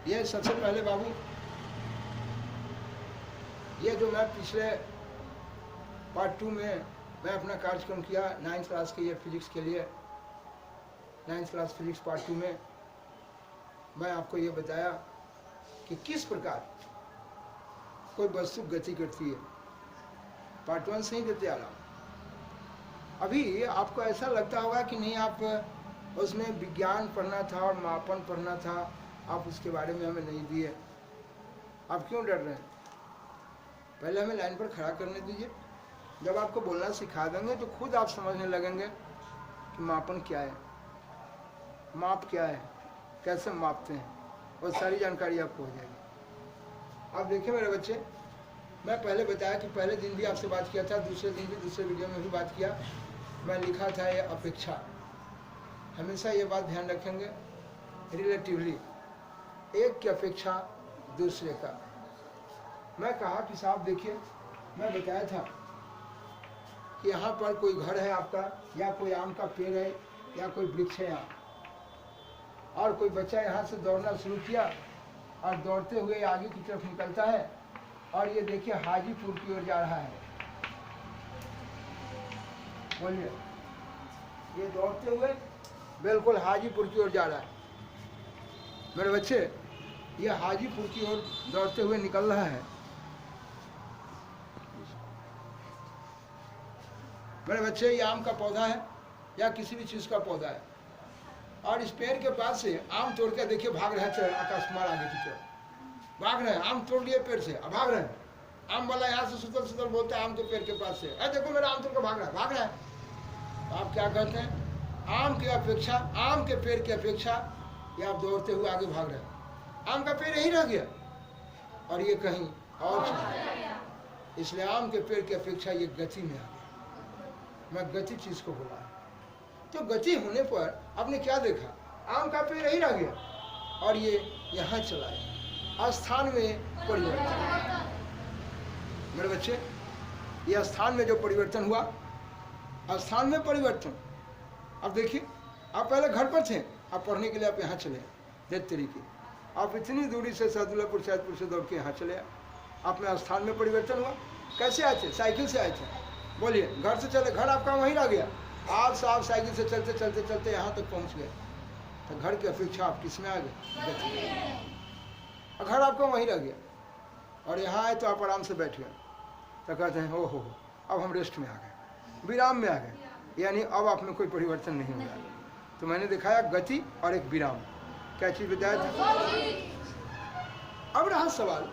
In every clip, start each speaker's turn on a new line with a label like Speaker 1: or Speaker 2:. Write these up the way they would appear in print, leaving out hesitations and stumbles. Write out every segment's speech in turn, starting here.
Speaker 1: ये सबसे पहले बाबू, ये जो मैं पिछले पार्ट 2 में मैं अपना कार्यक्रम किया 9th क्लास के ये फिजिक्स के लिए, 9th क्लास फिजिक्स पार्ट 2 में मैं आपको ये बताया कि किस प्रकार कोई वस्तु गति करती है। पार्ट 1 से ही देते आ रहा हूँ। अभी आपको ऐसा लगता होगा कि नहीं, आप उसमें विज्ञान पढ़ना था और मापन पढ़ना था, आप उसके बारे में हमें नहीं दिए। आप क्यों डर रहे हैं? पहले हमें लाइन पर खड़ा करने दीजिए। जब आपको बोलना सिखा देंगे तो खुद आप समझने लगेंगे कि मापन क्या है, माप क्या है, कैसे मापते हैं, वो सारी जानकारी आपको हो जाएगी। आप देखिए मेरे बच्चे, मैं पहले बताया कि पहले दिन भी आपसे बात किया था, दूसरे दिन भी दूसरे वीडियो में भी बात किया। मैं लिखा था ये अपेक्षा। हमेशा ये बात ध्यान रखेंगे, रिलेटिवली, एक की अपेक्षा दूसरे का। मैं कहा कि साहब देखिए, मैं बताया था कि यहाँ पर कोई घर है आपका, या कोई आम का पेड़ है, या कोई वृक्ष है यहाँ, और कोई बच्चा यहाँ से दौड़ना शुरू किया और दौड़ते हुए आगे की तरफ निकलता है, और ये देखिए हाजीपुर की ओर जा रहा है। बोलिए, ये दौड़ते हुए बिल्कुल हाजीपुर की ओर जा रहा है। मेरे बच्चे, ये हाजीपुर की ओर दौड़ते हुए निकल रहा है। मेरे बच्चे, ये आम का पौधा है या किसी भी चीज़ का पौधा है, और इस पेड़ के पास से आम तोड़ के देखिए भाग रहे हैं आकाश कुमार आगे की तरफ। भाग रहे हैं, आम तोड़ लिए पेड़ से, अब भाग रहे हैं। आम वाला यहाँ से सुतल सुतल बोलता है आम के पेड़ के पास से, अरे देखो मेरा आम तोड़ के भाग रहा है, भाग रहा है। तो आप क्या कहते हैं? आम की अपेक्षा, आम के पेड़ की अपेक्षा ये आप दौड़ते हुए आगे भाग रहे हैं। आम का पेड़ यहीं रह गया और ये कहीं और चला गया। इसलिए आम के पेड़ की अपेक्षा ये गति में आ गया। मैं गति चीज को बोला है। तो गति होने पर आपने क्या देखा? आम का पेड़ यहीं रह गया और ये यहाँ चला गया। स्थान में परिवर्तन। मेरे बच्चे, ये स्थान में जो परिवर्तन हुआ, स्थान में परिवर्तन। अब देखिए, आप पहले घर पर थे, आप पढ़ने के लिए आप यहाँ चले, देख तरीके आप इतनी दूरी से सैदुल्लापुर सैदपुर से दौड़ के यहाँ चले, आप में स्थान में परिवर्तन हुआ। कैसे आए थे? साइकिल से आए थे। बोलिए, घर से चले, घर आपका वहीं रह गया, आप साहब साइकिल से चलते चलते चलते यहाँ तक पहुँच गए, तो घर की अपेक्षा आप किस में आ गए? घर आपका वहीं रह गया और यहाँ आए तो आप आराम से बैठ गए। तो कहते हैं हो अब हम रेस्ट में आ गए, विराम में आ गए, यानी अब आप में कोई परिवर्तन नहीं हुआ। तो मैंने दिखाया गति और एक विराम। क्या चीज़ बताया था? अब रहा सवाल,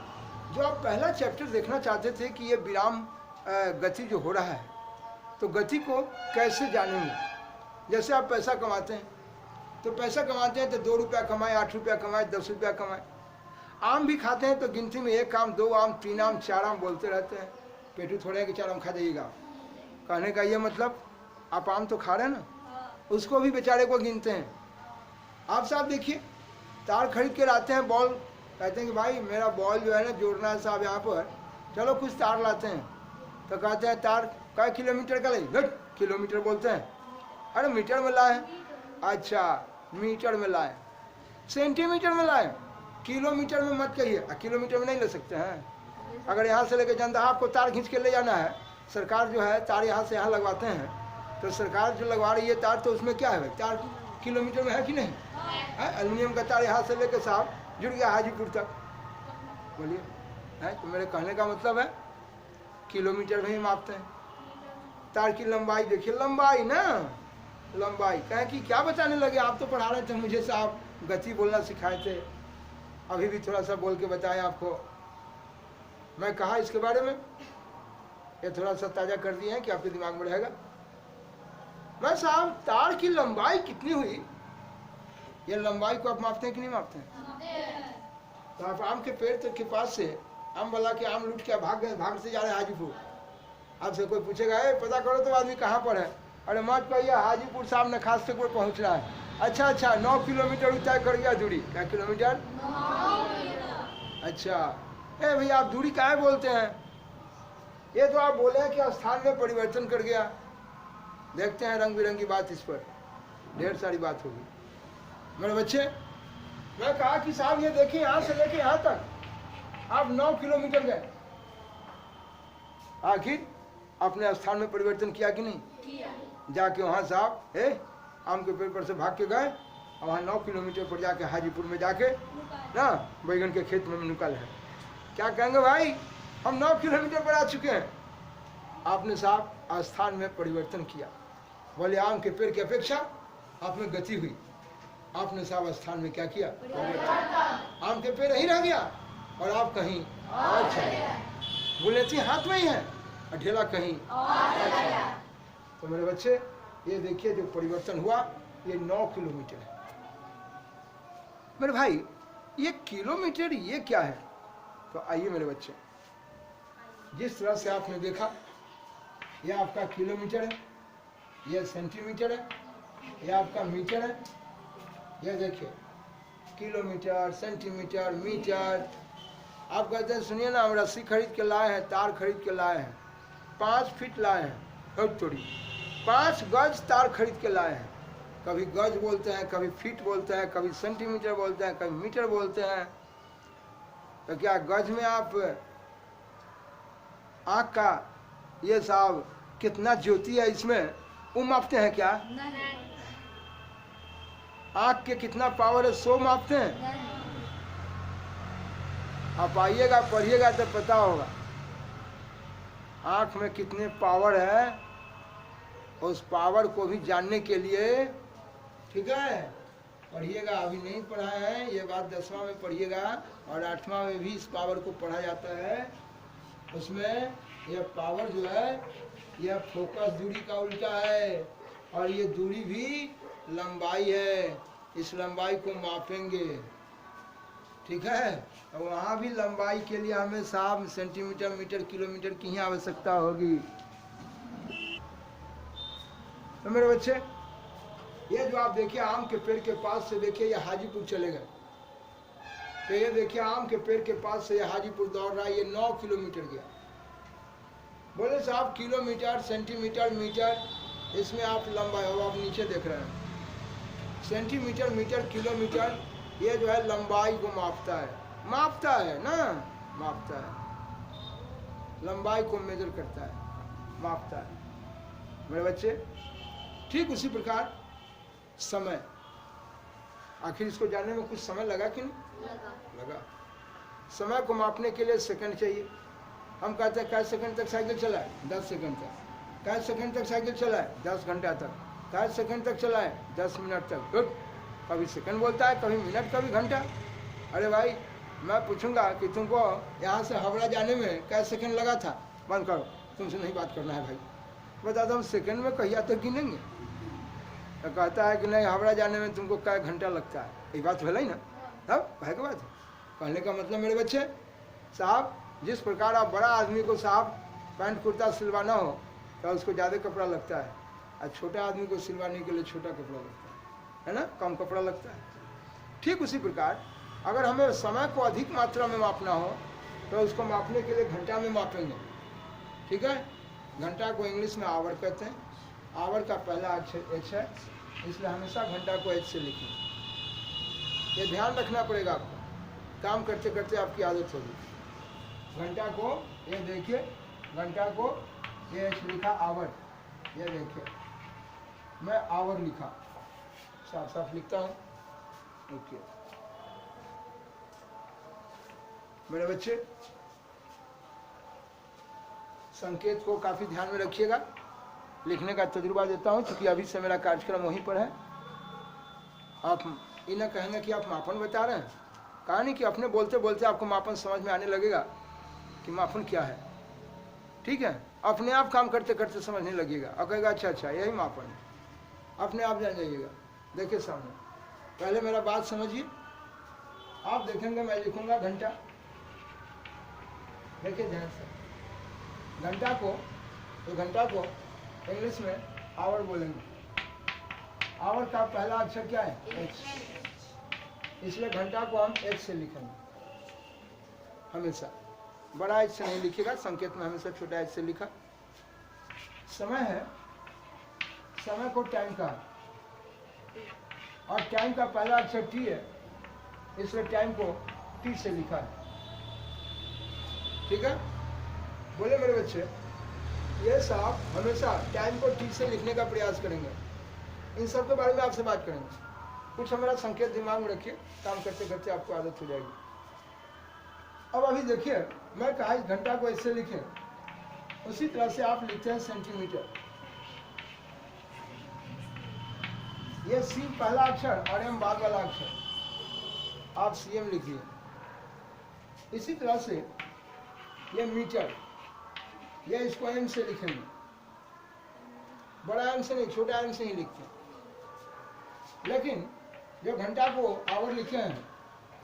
Speaker 1: जो आप पहला चैप्टर देखना चाहते थे कि ये विराम गति जो हो रहा है, तो गति को कैसे जानेंगे? जैसे आप पैसा कमाते हैं, तो पैसा कमाते हैं तो 2 रुपया कमाए, 8 रुपया कमाए, 10 रुपया कमाए। आम भी खाते हैं तो गिनती में 1 आम, 2 आम, 3 आम, 4 आम बोलते रहते हैं। पेटू थोड़े है कि 4 आम खा जाइएगा। कहने का ये मतलब आप आम तो खा रहे हैं ना, उसको भी बेचारे को गिनते हैं। आप साहब देखिए, तार खरीद के लाते हैं, बॉल, कहते हैं कि भाई मेरा बॉल जो है ना जोड़ना है साहब यहाँ पर, चलो कुछ तार लाते हैं। तो कहते हैं तार क्या किलोमीटर का लगे? किलोमीटर बोलते हैं। अरे मीटर में लाए। अच्छा, मीटर में लाए, सेंटीमीटर में लाए, किलोमीटर में मत कहिए। किलोमीटर में नहीं ले सकते हैं। अगर यहाँ से लेके जनता आपको तार खींच के ले जाना है, सरकार जो है तार यहाँ से यहाँ लगवाते हैं, तो सरकार जो लगवा रही है तार, तो उसमें क्या है भाई, तार किलोमीटर में है कि नहीं है? एल्युमिनियम का तार यहाँ से लेके साहब जुड़ गया हाजीपुर तक। बोलिए है? तो मेरे कहने का मतलब है किलोमीटर में ही मापते हैं। तार की लंबाई देखिए, लंबाई ना, लंबाई कहें कि क्या बताने लगे? आप तो पढ़ा रहे थे मुझे साहब, गति बोलना सिखाए थे, अभी भी थोड़ा सा बोल के बताया आपको। मैं कहा इसके बारे में, ये थोड़ा सा ताज़ा कर दिए हैं कि आपके दिमाग में रहेगा। मैं साहब, तार की लंबाई कितनी हुई, ये लंबाई को आप मापते हैं कि नहीं मापते हैं? तो आप आम के पेड़ तक के पास से आम वाला के आम लूट के भाग गए, भाग से जा रहे हैं हाजीपुर। आपसे कोई पूछेगा पता करो तो आदमी कहाँ पर है? अरे मत कहिए हाजीपुर साहब नखास तक पर पहुँच रहा है। अच्छा 9 किलोमीटर तय कर गया दूरी। क्या किलोमीटर? 9। अच्छा भैया आप दूरी काहे बोलते हैं? ये तो आप बोले हैं कि स्थान में परिवर्तन कर गया। देखते हैं रंग बिरंगी बात, इस पर ढेर सारी बात होगी। मेरे बच्चे, मैं कहा कि साहब ये देखिए यहाँ से लेके यहाँ तक आप 9 किलोमीटर गए, आखिर अपने स्थान में परिवर्तन किया कि नहीं किया? जाके वहाँ साहब आम के पेड़ पर से भाग के गए और वहाँ 9 किलोमीटर पर जाके हाजीपुर में जाके ना बैगन के खेत में निकल है। क्या कहेंगे भाई, हम 9 किलोमीटर पर आ चुके हैं। आपने साहब स्थान में परिवर्तन किया। बोले आम के पेड़ की अपेक्षा आप में गति हुई। आपने साहब स्थान में क्या किया? आम के पेड़ नहीं रह गया और आप कहीं और चले। बुलेटी हाथ में ही है और ढेला कहीं और। तो मेरे बच्चे ये देखिए जो परिवर्तन हुआ ये 9 किलोमीटर है। मेरे भाई ये किलोमीटर ये क्या है? तो आइए मेरे बच्चे, जिस तरह से आपने देखा ये आपका किलोमीटर है, ये सेंटीमीटर है, ये आपका मीटर है। ये देखिए किलोमीटर, सेंटीमीटर, मीटर। आप कहते हैं सुनिए ना, हम रस्सी खरीद के लाए हैं, तार खरीद के लाए हैं, 5 फीट लाए हैं, थोड़ी 5 गज तार खरीद के लाए हैं। कभी गज बोलते हैं, कभी फीट बोलते हैं, कभी सेंटीमीटर बोलते हैं, कभी मीटर बोलते हैं। तो क्या गज में आप आँख का ये साहब कितना ज्योति है इसमें वो मापते हैं क्या? आँख के कितना पावर है सो मापते हैं? आप आइएगा पढ़िएगा तो पता होगा आँख में कितने पावर है। उस पावर को भी जानने के लिए, ठीक है, पढ़िएगा। अभी नहीं पढ़ा है ये बात, 10वां में पढ़िएगा और 8वां में भी इस पावर को पढ़ा जाता है। उसमें यह पावर जो है यह फोकस दूरी का उल्टा है और ये दूरी भी लंबाई है। इस लंबाई को मापेंगे, ठीक है। और वहाँ भी लंबाई के लिए हमें साहब सेंटीमीटर, मीटर, किलोमीटर की ही आवश्यकता होगी। तो मेरे बच्चे ये जो आप देखिए आम के पेड़ के पास से देखिए ये हाजीपुर चले गए। तो ये देखिए आम के पेड़ के पास से ये हाजीपुर दौड़ रहा है, ये 9 किलोमीटर गया। बोले साहब किलोमीटर, सेंटीमीटर, मीटर, इसमें आप लंबाई हो, आप नीचे देख रहे हैं। सेंटीमीटर, मीटर, किलोमीटर ये जो है लंबाई को मापता है ना, मापता है, लंबाई को मेजर करता है, मापता है। मेरे बच्चे ठीक उसी प्रकार समय, आखिर इसको जानने में कुछ समय लगा कि नहीं लगा। समय को मापने के लिए सेकंड चाहिए। हम कहते हैं कै सेकंड तक साइकिल चलाए? 10 सेकंड तक। कै सेकंड तक साइकिल चलाए? 10 घंटा तक। कै सेकंड तक चलाए? 10 मिनट तक। गुड। कभी सेकंड बोलता है, कभी मिनट, कभी घंटा। अरे भाई मैं पूछूंगा कि तुमको यहाँ से हावड़ा जाने में कै सेकंड लगा था? बंद करो, तुमसे नहीं बात करना है भाई। बता दो हम सेकंड में कहिया तक गिनेंगे। तो कहता है कि नहीं हावड़ा जाने में तुमको कै घंटा लगता है। ये बात भला ही ना, तब भाई की बात है। कहने का मतलब मेरे बच्चे साहब जिस प्रकार आप बड़ा आदमी को साहब पैंट कुर्ता सिलवाना हो तो उसको ज़्यादा कपड़ा लगता है, और छोटा आदमी को सिलवाने के लिए छोटा कपड़ा लगता है ना, कम कपड़ा लगता है। ठीक उसी प्रकार अगर हमें समय को अधिक मात्रा में मापना हो तो उसको मापने के लिए घंटा में मापेंगे, ठीक है। घंटा को इंग्लिश में आवर कहते हैं। आवर का पहला अक्षर एच है, इसलिए हमेशा घंटा को एच से लिखें। ये ध्यान रखना पड़ेगा आपको, काम करते करते आपकी आदत होगी। घंटा को ये देखिए, घंटा को ये एच लिखा आवर, ये देखिए मैं आवर लिखा, साफ साफ लिखता हूँ। ओके मेरे बच्चे संकेत को काफ़ी ध्यान में रखिएगा। लिखने का तजुर्बा देता हूँ क्योंकि अभी से मेरा कार्यक्रम वहीं पर है। आप इन्हें कहेंगे कि आप मापन बता रहे हैं, कहा नहीं कि अपने बोलते बोलते आपको मापन समझ में आने लगेगा कि मापन क्या है, ठीक है। अपने आप काम करते करते समझने लगेगा और कहेगा अच्छा अच्छा यही मापन है, अपने आप जान जाइएगा। देखिए सामने, पहले मेरा बात समझिए। आप देखेंगे मैं लिखूंगा घंटा, देखिए ध्यान से। घंटा को तो घंटा को इंग्लिश में आवर बोलेंगे। आवर का पहला अक्षर क्या है? एच, इसलिए घंटा को हम एच से लिखेंगे हमेशा। बड़ा एच से नहीं लिखेगा, संकेत में हमेशा छोटा एच से लिखा। समय है, समय को टाइम का, और टाइम का पहला अक्षर टी है, इसलिए टाइम को टी से लिखा है। ठीक है, बोले मेरे बच्चे, ये साहब हमेशा टाइम को टी से लिखने का प्रयास करेंगे। इन सब के बारे में आपसे बात करेंगे। कुछ हमारा संकेत दिमाग में रखिए, काम करते करते आपको आदत हो जाएगी। अब अभी देखिए, मैं कहा इस घंटा को ऐसे लिखें, उसी तरह से आप लिखते हैं सेंटीमीटर। ये सी पहला अक्षर और एम बाद वाला अक्षर, आप सीएम लिखिए। इसी तरह से ये मीटर, ये इसको एम से लिखेंगे, बड़ा एम से नहीं, छोटा एम से ही लिखते हैं। लेकिन जो घंटा को आवर लिखे हैं,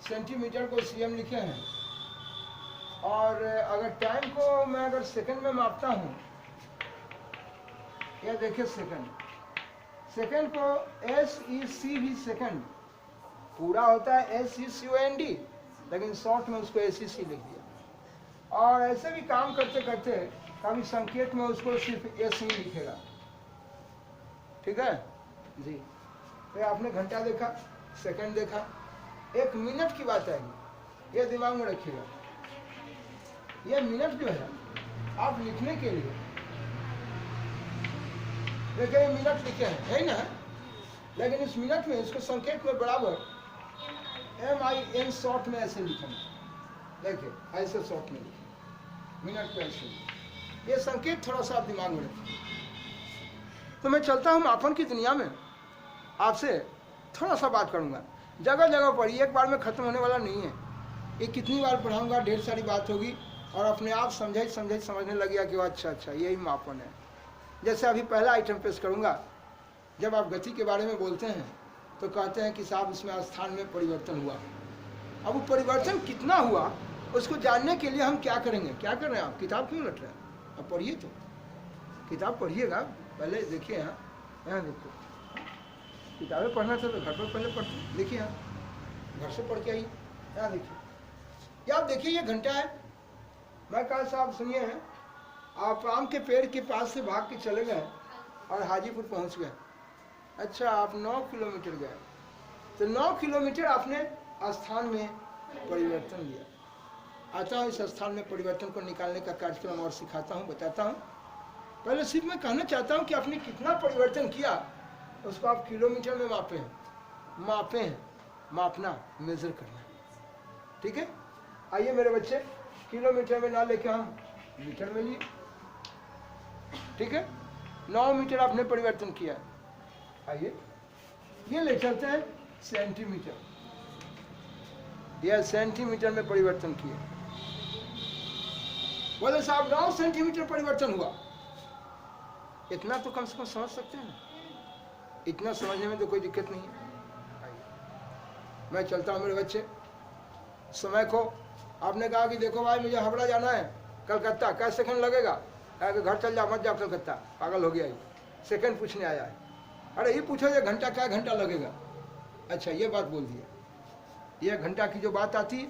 Speaker 1: सेंटीमीटर को सीएम लिखे हैं, और अगर टाइम को मैं अगर सेकंड में मापता हूँ, यह देखिए सेकंड, सेकंड को SEC भी सेकंड पूरा होता है SECOND, लेकिन शॉर्ट में उसको SEC लिख दिया। और ऐसे भी काम करते करते कभी संकेत में उसको सिर्फ S ही लिखेगा। ठीक है जी। तो आपने घंटा देखा, सेकंड देखा, एक मिनट की बात आएगी, ये दिमाग में रखिएगा। ये मिनट जो है आप लिखने के लिए, देखिए ये मिनट लिखे हैं, है ना, लेकिन इस मिनट में इसको संकेत में बराबर MIN शॉर्ट में ऐसे लिखेंगे। देखिए ऐसे शॉर्ट में लिखें, मिनट पे ऐसे। ये संकेत थोड़ा सा आप दिमाग में रखें। तो मैं चलता हूँ मापन की दुनिया में, आपसे थोड़ा सा बात करूँगा। जगह जगह पर एक बार में ख़त्म होने वाला नहीं है। ये कितनी बार पढ़ाऊँगा, ढेर सारी बात होगी और अपने आप समझने लगेगा कि अच्छा यही मापन है। जैसे अभी पहला आइटम पेश करूँगा। जब आप गति के बारे में बोलते हैं तो कहते हैं कि साहब इसमें स्थान में परिवर्तन हुआ। अब वो परिवर्तन कितना हुआ उसको जानने के लिए हम क्या करेंगे? क्या कर रहे हैं आप? किताब क्यों लट रहे हैं? अब पढ़िए, तो किताब पढ़िएगा। पहले देखिए, यहाँ देखो, किताबें पढ़ना था तो घर पर पहले पढ़ते। देखिए यहाँ घर से पढ़ के आइए, यहाँ देखिए, आप देखिए ये घंटा है। मैं कहा साहब सुनिए, आप आम के पेड़ के पास से भाग के चले गए और हाजीपुर पहुँच गए। अच्छा, आप 9 किलोमीटर गए, तो 9 किलोमीटर आपने स्थान में परिवर्तन लिया। आता हूँ इस स्थान में परिवर्तन को निकालने का कार्यक्रम और सिखाता हूँ, बताता हूँ। पहले सिर्फ मैं कहना चाहता हूँ कि आपने कितना परिवर्तन किया उसको आप किलोमीटर में मापे हैं, मापना, मेजर करना। ठीक है, आइए मेरे बच्चे, किलोमीटर में ना लेके हम मीटर में लिए। ठीक है, 9 मीटर आपने परिवर्तन किया। आइए ये ले चलते हैं सेंटीमीटर। यह सेंटीमीटर में परिवर्तन किए। बोले साहब 9 सेंटीमीटर परिवर्तन हुआ। इतना तो कम से कम समझ सकते हैं ना, इतना समझने में तो कोई दिक्कत नहीं है। मैं चलता हूँ मेरे बच्चे। समय को आपने कहा कि देखो भाई मुझे हावड़ा जाना है, कलकत्ता, क्या सेकंड लगेगा? कहा कि घर चल जा, मत जा कलकत्ता, पागल हो गया ये, सेकंड पूछने आया है। अरे ये पूछो ये घंटा, क्या घंटा लगेगा? अच्छा ये बात बोल दिया। ये घंटा की जो बात आती,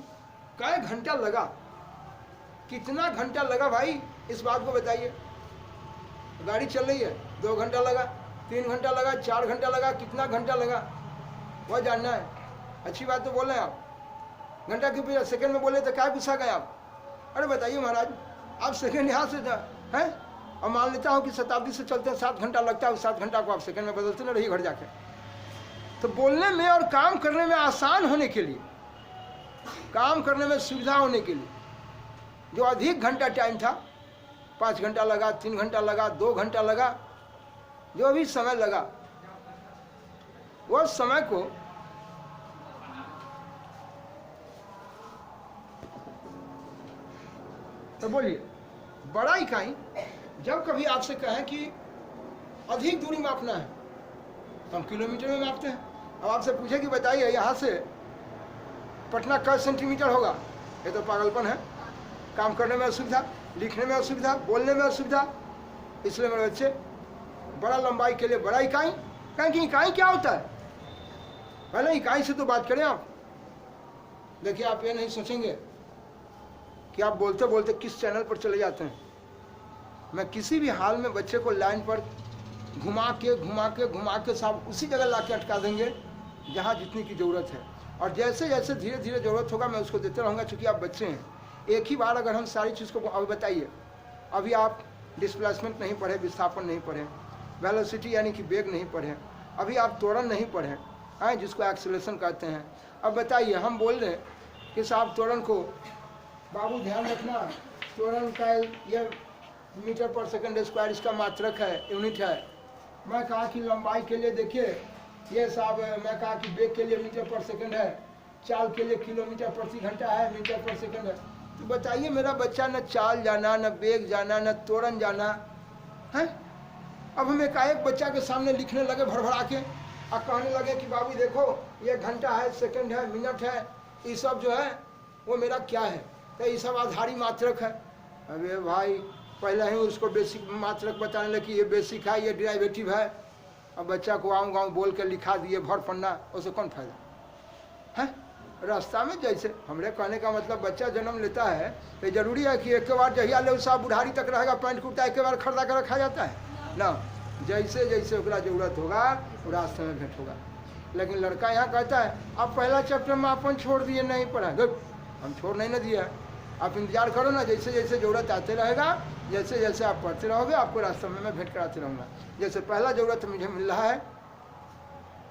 Speaker 1: क्या घंटा लगा, कितना घंटा लगा भाई, इस बात को बताइए। गाड़ी चल रही है, 2 घंटा लगा, 3 घंटा लगा, 4 घंटा लगा, कितना घंटा लगा वह जानना है। अच्छी बात तो बोल रहे हैं आप, घंटा क्यों पूछा? सेकंड में बोले तो क्या गुस्सा गए आप? अरे बताइए महाराज, आप सेकंड यहाँ से हैं, और मान लेता हूँ कि शताब्दी से चलते हैं 7 घंटा लगता है, उस 7 घंटा को आप सेकंड में बदलते ना रहिए घर जाके। तो बोलने में और काम करने में आसान होने के लिए, काम करने में सुविधा होने के लिए, जो अधिक घंटा टाइम था, 5 घंटा लगा, 3 घंटा लगा, 2 घंटा लगा, जो भी समय लगा, वो समय को तो बोलिए बड़ा इकाई। जब कभी आपसे कहें कि अधिक दूरी मापना है तो हम किलोमीटर में मापते हैं। अब आपसे पूछे कि बताइए यहाँ से पटना क सेंटीमीटर होगा, ये तो पागलपन है। काम करने में असुविधा, लिखने में असुविधा, बोलने में असुविधा। इसलिए मेरे बच्चे, बड़ा लंबाई के लिए बड़ा इकाई। कहें कि इकाई क्या होता है, पहले इकाई से तो बात करें आप। देखिए आप ये नहीं सोचेंगे कि आप बोलते बोलते किस चैनल पर चले जाते हैं। मैं किसी भी हाल में बच्चे को लाइन पर घुमा के सब उसी जगह ला के अटका देंगे जहाँ जितनी की ज़रूरत है। और जैसे जैसे धीरे धीरे ज़रूरत होगा मैं उसको देते रहूँगा, चूँकि आप बच्चे हैं। एक ही बार अगर हम सारी चीज़ को, अभी बताइए, अभी आप डिस्प्लेसमेंट नहीं पढ़े, विस्थापन नहीं पढ़े, वेलोसिटी यानी कि वेग नहीं पढ़े, अभी आप त्वरण नहीं पढ़े हैं, जिसको एक्सेलरेशन कहते हैं। अब बताइए, हम बोल रहे हैं कि साहब त्वरण को, बाबू ध्यान रखना, त्वरण का ये मीटर पर सेकंड स्क्वायर इसका मात्रक है, यूनिट है। मैं कहा कि लंबाई के लिए देखिए ये साहब, मैं कहा कि वेग के लिए मीटर पर सेकंड है, चाल के लिए किलोमीटर प्रति घंटा है, मीटर पर सेकंड है। तो बताइए मेरा बच्चा न चाल जाना, न वेग जाना, न त्वरण जाना है। अब हम एकाएक बच्चा के सामने लिखने लगे भड़बड़ा के और कहने लगे कि बाबू देखो ये घंटा है, सेकंड है, मिनट है, ये सब जो है वो मेरा क्या है, तो ये सब आधारी मात्रक है। अबे भाई पहले ही उसको बेसिक मात्रक बताने लगे कि ये बेसिक है, ये डेरिवेटिव है। अब बच्चा को आऊँ गाँव बोल के लिखा दिए भर पन्ना, उससे कौन फायदा है। रास्ता में जैसे हमरे कहने का मतलब, बच्चा जन्म लेता है तो जरूरी है कि एक बार जहिया ले साहब बुढ़ारी तक रहेगा पैंट कुर्ता एक बार खरीदा कर रखा जाता है ना। जैसे जैसे उसका जरूरत होगा वो रास्ते में भेंट होगा। लेकिन लड़का यहाँ कहता है आप पहला चैप्टर में अपन छोड़ दिए, नहीं पढ़ा, हम छोड़ नहीं ना दिया, आप इंतजार करो ना, जैसे जैसे जरूरत आते रहेगा, जैसे जैसे आप पढ़ते रहोगे आपको रास्ते में मैं भेंट कराते रहूँगा। जैसे पहला जरूरत मुझे मिल रहा है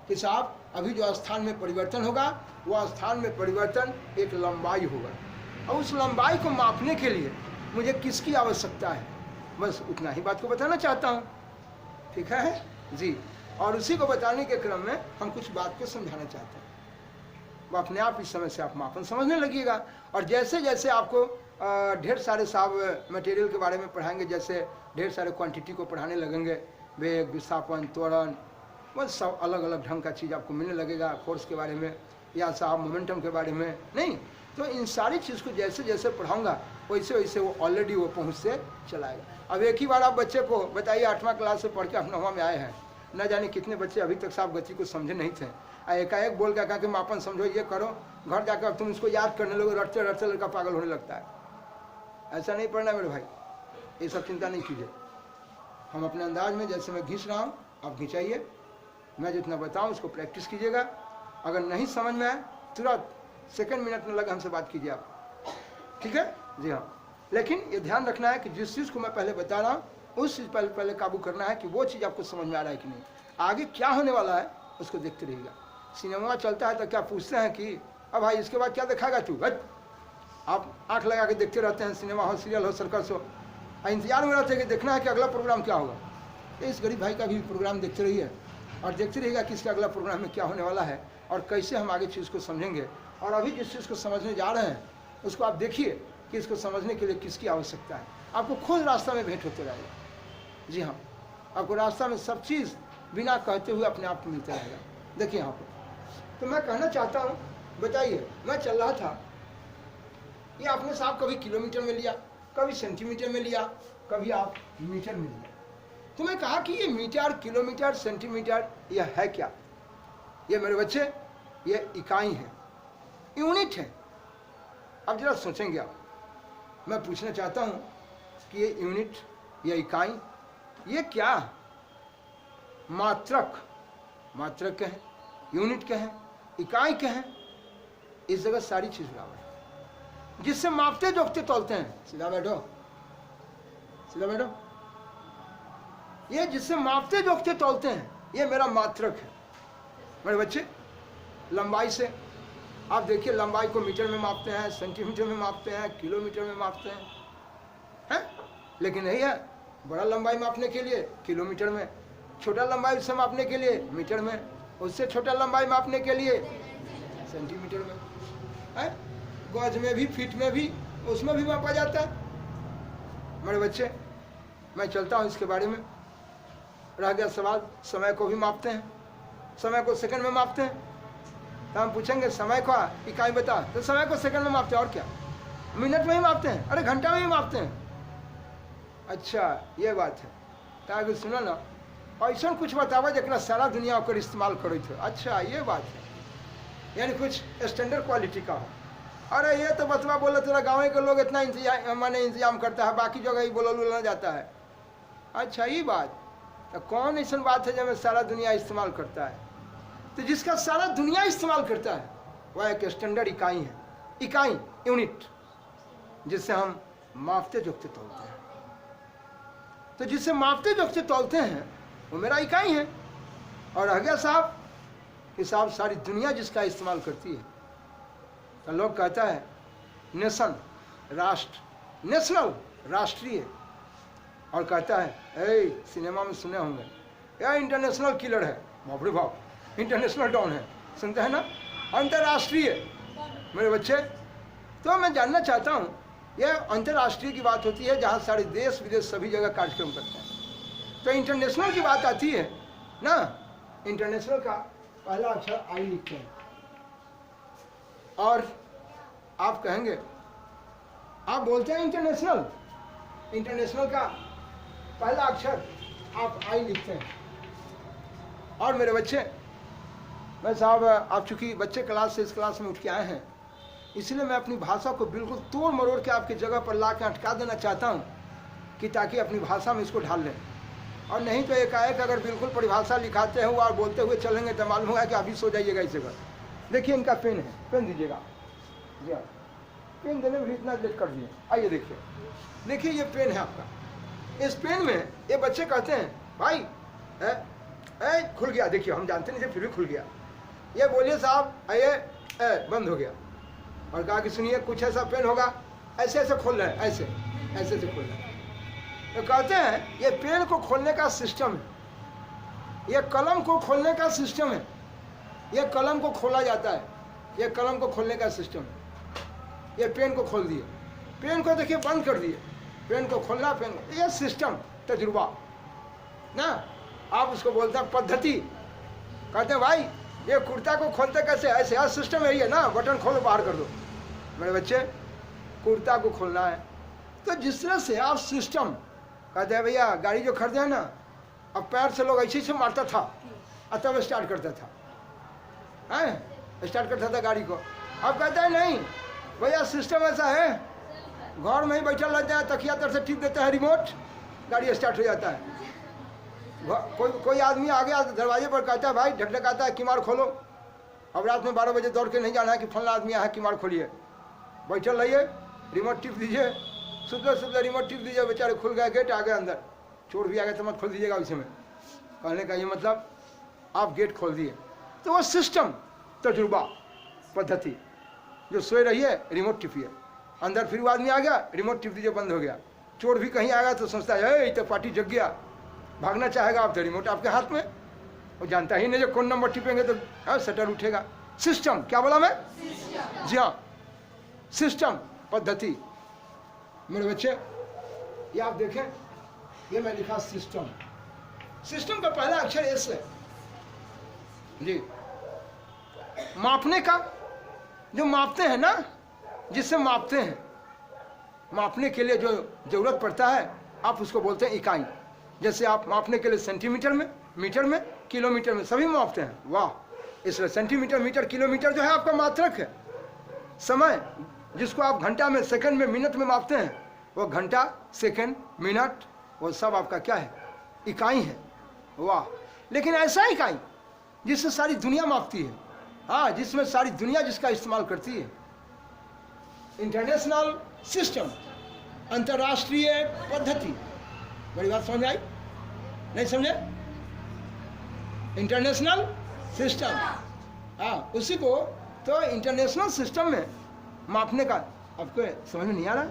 Speaker 1: कि साहब अभी जो स्थान में परिवर्तन होगा वह स्थान में परिवर्तन एक लंबाई होगा, और उस लंबाई को मापने के लिए मुझे किसकी आवश्यकता है, बस उतना ही बात को बताना चाहता हूँ। ठीक है जी। और उसी को बताने के क्रम में हम कुछ बात को समझाना चाहते हैं। वो अपने आप इस समय से आप मापन समझने लगिएगा। और जैसे जैसे आपको ढेर सारे साहब मटेरियल के बारे में पढ़ाएंगे, जैसे ढेर सारे क्वांटिटी को पढ़ाने लगेंगे, वेग, विस्थापन, त्वरण, बस सब अलग अलग ढंग का चीज़ आपको मिलने लगेगा, फोर्स के बारे में या साहब मोमेंटम के बारे में, नहीं तो इन सारी चीज़ को जैसे जैसे पढ़ाऊंगा वैसे वैसे वो ऑलरेडी वो पहुँचते चलाएगा। अब एक ही बार आप बच्चे को बताइए 8वां क्लास से पढ़ के आप 9वां में आए हैं, न जाने कितने बच्चे अभी तक साहब गति को समझे नहीं थे, एकाएक बोल के कहा कि मापन समझो, ये करो, घर जाकर तुम इसको याद करने लोगे, रटते रटते लड़का पागल होने लगता है। ऐसा नहीं पढ़ना मेरे भाई, ये सब चिंता नहीं कीजिए। हम अपने अंदाज में, जैसे मैं घिंच रहा हूँ आप घिंचाइए, मैं जितना बताऊँ उसको प्रैक्टिस कीजिएगा। अगर नहीं समझ में आए तुरंत सेकंड मिनट में लगा हमसे बात कीजिए आप, ठीक है जी हाँ। लेकिन ये ध्यान रखना है कि जिस चीज़ को मैं पहले बता रहा हूँ उस चीज़ पर पहले काबू करना है कि वो चीज़ आपको समझ में आ रहा है कि नहीं। आगे क्या होने वाला है उसको देखते रहिएगा। सिनेमा चलता है तो क्या पूछते हैं कि अब भाई इसके बाद क्या दिखाएगा तू, आप आँख लगा के देखते रहते हैं, सिनेमा हो, सीरियल हो, सर्कस हो, इंतजार में रहते हैं कि देखना है कि अगला प्रोग्राम क्या होगा। इस गरीब भाई का भी प्रोग्राम देखते रहिए और देखते रहिएगा कि इसका अगला प्रोग्राम में क्या होने वाला है और कैसे हम आगे चीज़ को समझेंगे। और अभी जिस चीज़ को समझने जा रहे हैं उसको आप देखिए कि इसको समझने के लिए किसकी आवश्यकता है। आपको खुद रास्ता में भेंट होते रहेगा। जी हाँ, आपको रास्ता में सब चीज़ बिना कहते हुए अपने आप को मिलते रहेगा। देखिए यहाँ पर तो मैं कहना चाहता हूँ, बताइए मैं चल रहा था, ये आपने साहब कभी किलोमीटर में लिया, कभी सेंटीमीटर में लिया, कभी आप मीटर में लिया। तो मैं कहा कि ये मीटर, किलोमीटर, सेंटीमीटर यह है क्या? ये मेरे बच्चे ये इकाई है, यूनिट है। अब जरा सोचेंगे आप, मैं पूछना चाहता हूँ कि ये यूनिट या इकाई ये क्या? मात्रक, मात्रक क्या है, यूनिट क्या है, इकाई क्या है? इस जगह सारी चीज बराबर है, जिससे मापते जोखते तोलते हैं। सीधा बैठो, सीधा बैठो। ये जिससे मापते जोखते तोलते हैं ये मेरा मात्रक है। मेरे बच्चे लंबाई से आप देखिए, लंबाई को मीटर में मापते हैं, सेंटीमीटर में मापते हैं, किलोमीटर में मापते हैं, लेकिन नहीं है बड़ा लंबाई मापने के लिए किलोमीटर में, छोटा लंबाई से मापने के लिए मीटर में, उससे छोटा लंबाई मापने के लिए सेंटीमीटर में है, गज में भी, फीट में भी, उसमें भी मापा जाता है। मेरे बच्चे मैं चलता हूँ इसके बारे में। रह गया सवाल, समय को भी मापते हैं, समय को सेकंड में मापते हैं। तो हम पूछेंगे समय का इकाई बता, तो समय को सेकंड में मापते हैं, और क्या मिनट में ही मापते हैं, अरे घंटा में ही मापते हैं। अच्छा ये बात है, तो आगे सुनो ना, ऐसा कुछ बतावा जरा सारा दुनिया ओकर इस्तेमाल करे थे। अच्छा ये बात है, यानी कुछ स्टैंडर्ड क्वालिटी का हो। अरे ये तो बतवा बोले तेरा गाँव के लोग इतना इंतजाम माने इंतजाम करता है, बाकी जगह ही बोला जाता है। अच्छा ये बात, तो कौन ऐसा बात है जब सारा दुनिया इस्तेमाल करता है? तो जिसका सारा दुनिया इस्तेमाल करता है वह एक स्टैंडर्ड इकाई है, इकाई यूनिट, जिससे हम मापते जोखते तोलते हैं। तो जिससे मापते जोखते तोलते हैं वो मेरा इकाई है। और रह गया साहब कि साहब सारी दुनिया जिसका इस्तेमाल करती है, तो लोग कहता है नेशन, राष्ट्र, नेशनल, राष्ट्रीय, और कहता है ए सिनेमा में सुने होंगे यह इंटरनेशनल किलर है, बाप रे बाप, इंटरनेशनल डॉन है, सुनते हैं ना, अंतर्राष्ट्रीय। मेरे बच्चे, तो मैं जानना चाहता हूँ, यह अंतर्राष्ट्रीय की बात होती है जहाँ सारे देश विदेश सभी जगह कार्यक्रम करते हैं। तो इंटरनेशनल की बात आती है ना, इंटरनेशनल का पहला अक्षर आई लिखते हैं। और आप कहेंगे, आप बोलते हैं इंटरनेशनल, इंटरनेशनल का पहला अक्षर आप आई लिखते हैं। और मेरे बच्चे, मैं साहब आप चूंकि बच्चे क्लास से इस क्लास में उठ के आए हैं, इसलिए मैं अपनी भाषा को बिल्कुल तोड़ मरोड़ के आपकी जगह पर ला के अटका देना चाहता हूँ कि ताकि अपनी भाषा में इसको ढाल लें। और नहीं तो एकाएक अगर बिल्कुल परिभाषा लिखाते हैं और बोलते हुए चलेंगे तो मालूम होगा कि अभी सो जाइएगा इस जगह। देखिए इनका पेन है, पेन दीजिएगा जी हाँ, पेन देने में भी इतना लेट कर दिए। आइए देखिए, देखिए ये पेन है आपका। इस पेन में ये बच्चे कहते हैं भाई खुल गया, देखिए हम जानते नहीं थे फिर भी खुल गया। ये बोलिए साहब ये बंद हो गया। और कहा कि सुनिए कुछ ऐसा पेन होगा, ऐसे ऐसे खोल रहे हैं, ऐसे ऐसे ऐसे खोल रहे हैं। तो कहते हैं ये पेन को खोलने का सिस्टम है, ये कलम को खोलने का सिस्टम है, ये कलम को खोला जाता है, ये कलम को खोलने का सिस्टम है। ये पेन को खोल दिए, पेन को देखिए बंद कर दिए, पेन को खोलना, पेन को, ये सिस्टम, तजुर्बा ना, आप उसको बोलते हैं पद्धति। कहते हैं भाई ये कुर्ता को खोलते कैसे, ऐसे, आज सिस्टम है ये ना, बटन खोलो बाहर कर दो। मेरे बच्चे, कुर्ता को खोलना है तो जिस तरह से आप सिस्टम, कहते हैं भैया गाड़ी जो खरीदे हैं ना, अब पैर से लोग ऐसे से मारता था और तब स्टार्ट करता था, स्टार्ट करता था गाड़ी को। अब कहता है नहीं भैया सिस्टम ऐसा है, घर में ही बैठा रहता है, तकिया तर से टिप देता है रिमोट, गाड़ी स्टार्ट हो जाता है। कोई आदमी आ गया दरवाजे पर, कहता है भाई ढकढकाता है, किमाड़ खोलो। अब रात में 12 बजे दौड़ के नहीं जाना है कि फलना आदमी आया है, किमाड़ खोलिए, बैठल रहिए, रिमोट टिप दीजिए, सुबह सुबह रिमोट टिप दीजिए, बेचारे खुल गया गेट, आ गए अंदर, चोर भी आ गया तो मत खोल दीजिएगा उसी में। कहने का ये मतलब आप गेट खोल दिए। तो वो सिस्टम, तजुर्बा, पद्धति, जो सोए रहिए रिमोट टिपिए, अंदर फिर वो आदमी आ गया, रिमोट टिप दीजिए, बंद हो गया। चोर भी कहीं आएगा तो सोचता है तो पार्टी जग गया, भागना चाहेगा, आप तो रिमोट आपके हाथ में, वो जानता ही नहीं जो कौन नंबर टिपेंगे तो शटर उठेगा। सिस्टम, क्या बोला मैं? जी हाँ, सिस्टम, पद्धति। मेरे बच्चे ये आप देखें, ये मैं लिखा सिस्टम, सिस्टम का पहला अक्षर एस है जी। मापने का, जो मापते हैं ना, जिससे मापते हैं, मापने के लिए जो जरूरत पड़ता है आप उसको बोलते हैं इकाई। जैसे आप मापने के लिए सेंटीमीटर में, मीटर में, किलोमीटर में सभी मापते हैं, वाह, इसलिए सेंटीमीटर, मीटर, किलोमीटर जो है आपका मात्रक है। समय जिसको आप घंटा में, सेकंड में, मिनट में मापते हैं, वो घंटा, सेकंड, मिनट, वो सब आपका क्या है, इकाई है, वाह। लेकिन ऐसा इकाई जिससे सारी दुनिया मापती है, हाँ, जिसमें सारी दुनिया जिसका इस्तेमाल करती है, इंटरनेशनल सिस्टम, अंतर्राष्ट्रीय पद्धति। बड़ी बात समझ आई? नहीं समझे? इंटरनेशनल सिस्टम, हाँ, उसी को तो इंटरनेशनल सिस्टम में मापने का आपको समझ में नहीं आ रहा?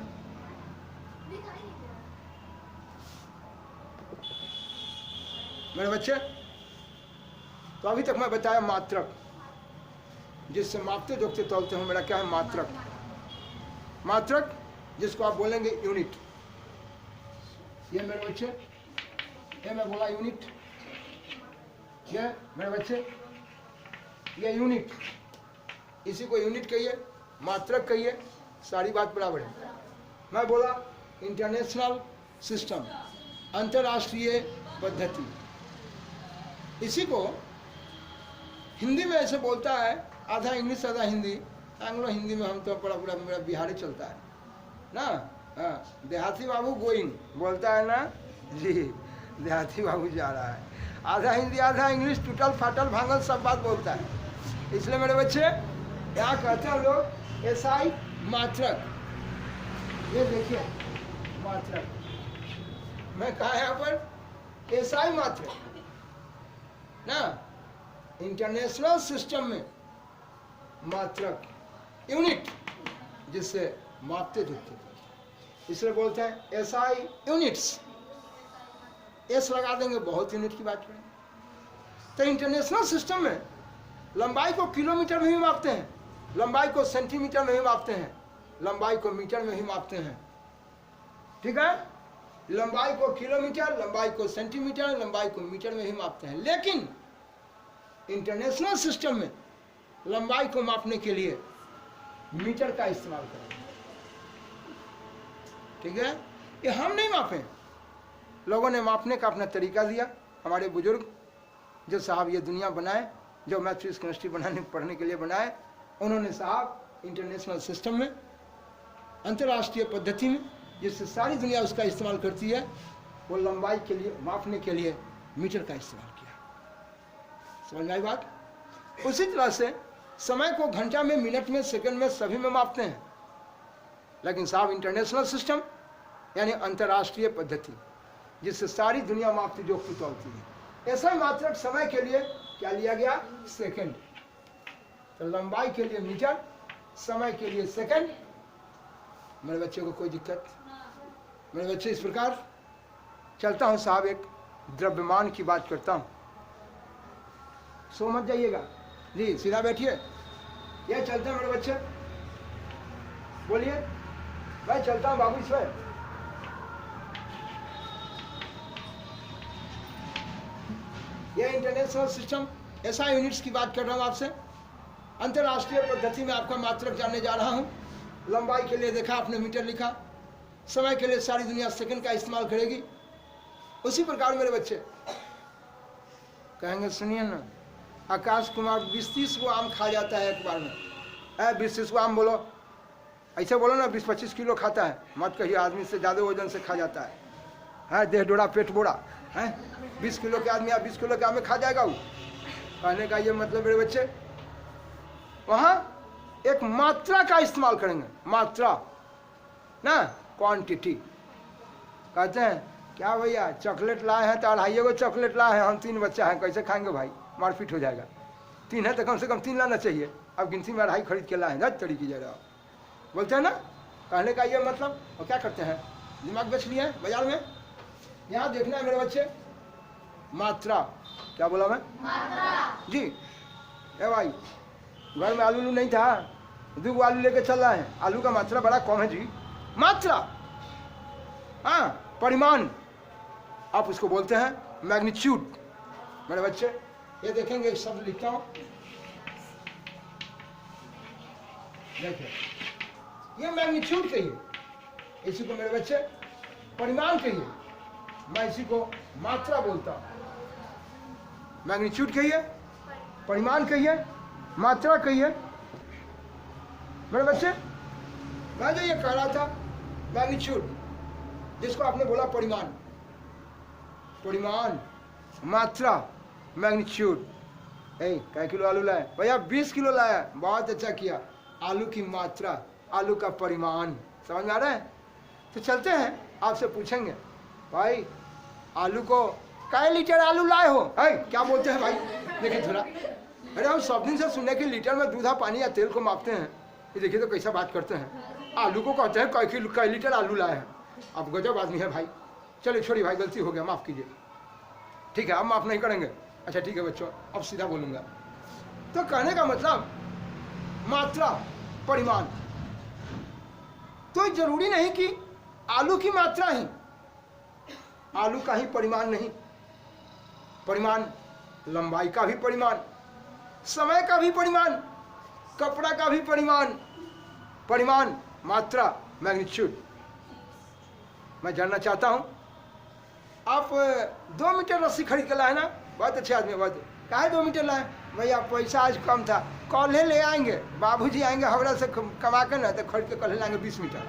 Speaker 1: मेरे बच्चे, तो अभी तक मैं बताया मात्रक, जिससे मापते जोखते तोलते हूँ, मेरा क्या है मात्रक। मात्रक जिसको आप बोलेंगे यूनिट। ये मेरे बच्चे, ये मैं बोला यूनिट, ये मेरे बच्चे, ये यूनिट, इसी को यूनिट कहिए, मात्रक कहिए, सारी बात बराबर है। मैं बोला इंटरनेशनल सिस्टम, अंतर्राष्ट्रीय पद्धति, इसी को हिंदी में ऐसे बोलता है, आधा इंग्लिश आधा हिंदी, एंग्लो हिंदी में हम तो पूरा मेरा बिहारी चलता है ना, हाँ, देहाती बाबू गोइंग बोलता है ना जी, देहाती बाबू जा रहा है, आधा हिंदी आधा इंग्लिश, टूटल फाटल भांगल सब बात बोलता है। इसलिए मेरे बच्चे यहाँ कहते हैं लोग एसआई मात्रक। ये देखिए मात्रक, मैं कहा यहाँ पर एसआई मात्रक ना, इंटरनेशनल सिस्टम में मात्रक यूनिट जिससे मापते जुटते थे, इसलिए बोलते हैं एसआई यूनिट्स। एस लगा देंगे, बहुत यूनिट की बात करें। तो इंटरनेशनल सिस्टम में लंबाई को किलोमीटर में ही मापते हैं, लंबाई को सेंटीमीटर में ही मापते हैं, लंबाई को मीटर में ही मापते हैं। ठीक है, लंबाई को किलोमीटर, लंबाई को सेंटीमीटर, लंबाई को मीटर में ही मापते हैं। लेकिन इंटरनेशनल सिस्टम में लंबाई को मापने के लिए मीटर का इस्तेमाल करेंगे। ठीक है, ये हम नहीं मापें, लोगों ने मापने का अपना तरीका दिया। हमारे बुजुर्ग जो साहब ये दुनिया बनाए, जो मैथ्स केमिस्ट्री बनाने पढ़ने के लिए बनाए, उन्होंने साहब इंटरनेशनल सिस्टम में, अंतर्राष्ट्रीय पद्धति में, जिससे सारी दुनिया उसका इस्तेमाल करती है, वो लंबाई के लिए मापने के लिए मीटर का इस्तेमाल किया। समझ में आई बात? उसी तरह से समय को घंटा में, मिनट में, सेकंड में, सभी में मापते हैं। लेकिन साहब इंटरनेशनल सिस्टम यानी अंतर्राष्ट्रीय पद्धति, जिससे सारी दुनिया मापती जोखती तोलती है। ऐसा ही मात्रक समय के लिए क्या लिया गया? सेकंड। तो लंबाई के लिए मीटर, समय के लिए सेकंड। मेरे बच्चे को कोई दिक्कत? मेरे बच्चे इस प्रकार चलता हूँ साहब, एक द्रव्यमान की बात करता हूँ, सो मत जाइएगा जी, सीधा बैठिए। ये चलते हैं मेरे बच्चे, बोलिए मैं चलता हूँ बाबू इसमें। ये इंटरनेशनल सिस्टम ऐसा यूनिट्स की बात कर रहा हूँ आपसे। अंतर्राष्ट्रीय पद्धति में आपका मात्रक जानने जा रहा हूँ। लंबाई के लिए देखा आपने मीटर लिखा, समय के लिए सारी दुनिया सेकंड का इस्तेमाल करेगी। उसी प्रकार मेरे बच्चे कहेंगे सुनिए ना, आकाश कुमार 20-30 को आम खा जाता है एक बार में। 20-30 को आम बोलो, ऐसे बोलो ना, 20-25 किलो खाता है, मत कहिए आदमी से ज़्यादा वजन से खा जाता है, देह डोड़ा पेट बोड़ा है। 20 किलो के आदमी या 20 किलो के आम में खा जाएगा वो। कहने का ये मतलब मेरे बच्चे, वहाँ एक मात्रा का इस्तेमाल करेंगे, मात्रा ना, क्वांटिटी। कहते हैं क्या भैया चॉकलेट लाए हैं तो 2.5 चॉकलेट लाए हैं, हम 3 बच्चा हैं, कैसे खाएंगे भाई, मारपीट हो जाएगा। 3 है तो कम से कम 3 लाना चाहिए, अब गिनती में 2.5 खरीद के लाए हैं, दस तरीके जरा बोलते हैं ना। कहने का ये मतलब, और क्या करते हैं, दिमाग बेच लिए हैं बाजार में। यहाँ देखना है मेरे बच्चे, मात्रा। क्या बोला मैं? मात्रा जी। ए भाई घर में आलू नहीं था, 2 आलू लेके चल रहा है, आलू का मात्रा बड़ा कम है जी। मात्रा, हाँ, परिमाण, आप उसको बोलते हैं मैग्नीट्यूड। मेरे बच्चे ये देखेंगे, एक शब्द लिखता हूं, देखिए ये मैग्नीट्यूड कहिए, इसी को मेरे बच्चे परिमाण कहिए, मैं इसी को मात्रा बोलता हूं। मैग्नीट्यूड कहिए, परिमाण कहिए, मात्रा कहिए। मेरे बच्चे मैं जो ये कह रहा था मैग्नीट्यूड, जिसको आपने बोला परिमाण, परिमाण, मात्रा, मैग्नीट्यूड। कै किलो आलू लाए भैया? 20 किलो लाया, बहुत अच्छा किया। आलू की मात्रा, आलू का परिमाण, समझ में आ रहा है? तो चलते हैं, आपसे पूछेंगे भाई आलू को कै लीटर आलू लाए हो? क्या बोलते हैं भाई? देखिए थोड़ा, अरे हम सब दिन से सुनने के लीटर में दूधा, पानी या तेल को मापते हैं, ये देखिए तो कैसा बात करते हैं। आलू को कहते हैं कै लीटर आलू लाए हैं। अब गजब आदमी है भाई। चलिए छोड़िए भाई, गलती हो गया, माफ़ कीजिए। ठीक है, अब माफ़ नहीं करेंगे। अच्छा ठीक है बच्चों, अब सीधा बोलूँगा। तो कहने का मतलब मात्रा, परिमाण। तो जरूरी नहीं कि आलू की मात्रा ही, आलू का ही परिमाण नहीं। परिमाण लंबाई का भी परिमाण, समय का भी परिमाण, कपड़ा का भी परिमाण। परिमाण, मात्रा, मैग्नीट्यूड। मैं जानना चाहता हूं, आप 2 मीटर रस्सी खरीद के लाए ना, बहुत अच्छे आदमी, बहुत। काहे 2 मीटर लाए? भैया पैसा आज कम था, कल ले आएंगे, बाबूजी आएंगे हवड़ा से कमा के ना, तो खरीद के कल लाएंगे 20 मीटर।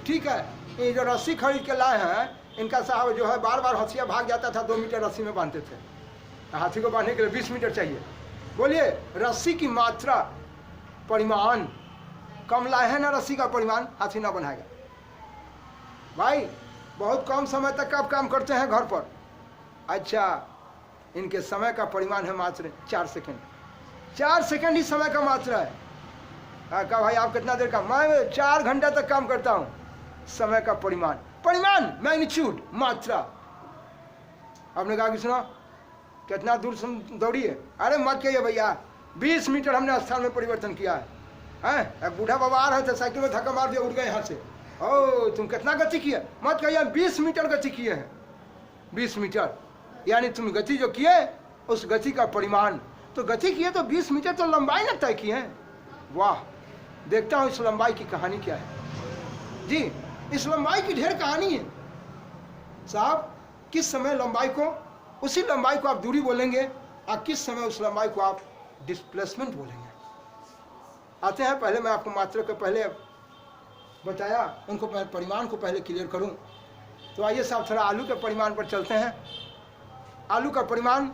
Speaker 1: ठीक है, ये जो रस्सी खरीद के लाए हैं, इनका साहब जो है बार बार हथिया भाग जाता था, 2 मीटर रस्सी में बांधते थे। हाथी को बांधने के लिए 20 मीटर चाहिए। बोलिए रस्सी की मात्रा परिमाण कम लाए हैं ना, रस्सी का परिमाण हाथी ना बनाएगा। भाई बहुत कम समय तक आप काम करते हैं घर पर, अच्छा इनके समय का परिमाण है मात्र 4 सेकंड। 4 सेकंड ही समय का मात्रा है। कहा भाई आप कितना देर का? मैं 4 घंटा तक काम करता हूँ। समय का परिमाण, परिमाण मैग्नीट्यूड, मात्रा। आपने कहा कि सुनो कितना दूर दौड़ी है? अरे मत कहिए भैया, 20 मीटर हमने स्थान में परिवर्तन किया है। बूढ़ा बाबा आ रहे थे, साइकिल में धक्का मार दिया, उड़ गए यहाँ से। ओ तुम कितना गति किया? मत कहिए 20 मीटर गति किए हैं। 20 मीटर यानी तुम गति जो किए उस गति का परिमाण। तो गति किए तो 20 मीटर तो लंबाई ना तय किए हैं। वाह, देखता हूँ इस लंबाई की कहानी क्या है। जी इस लंबाई की ढेर कहानी है साहब। किस समय लंबाई को, उसी लंबाई को आप दूरी बोलेंगे, और किस समय उस लंबाई को आप डिस्प्लेसमेंट बोलेंगे। आते हैं, पहले मैं आपको मात्रा के पहले बताया, उनको परिमाण को पहले क्लियर करूं। तो आइए साहब थोड़ा आलू के परिमाण पर चलते हैं। आलू का परिमाण,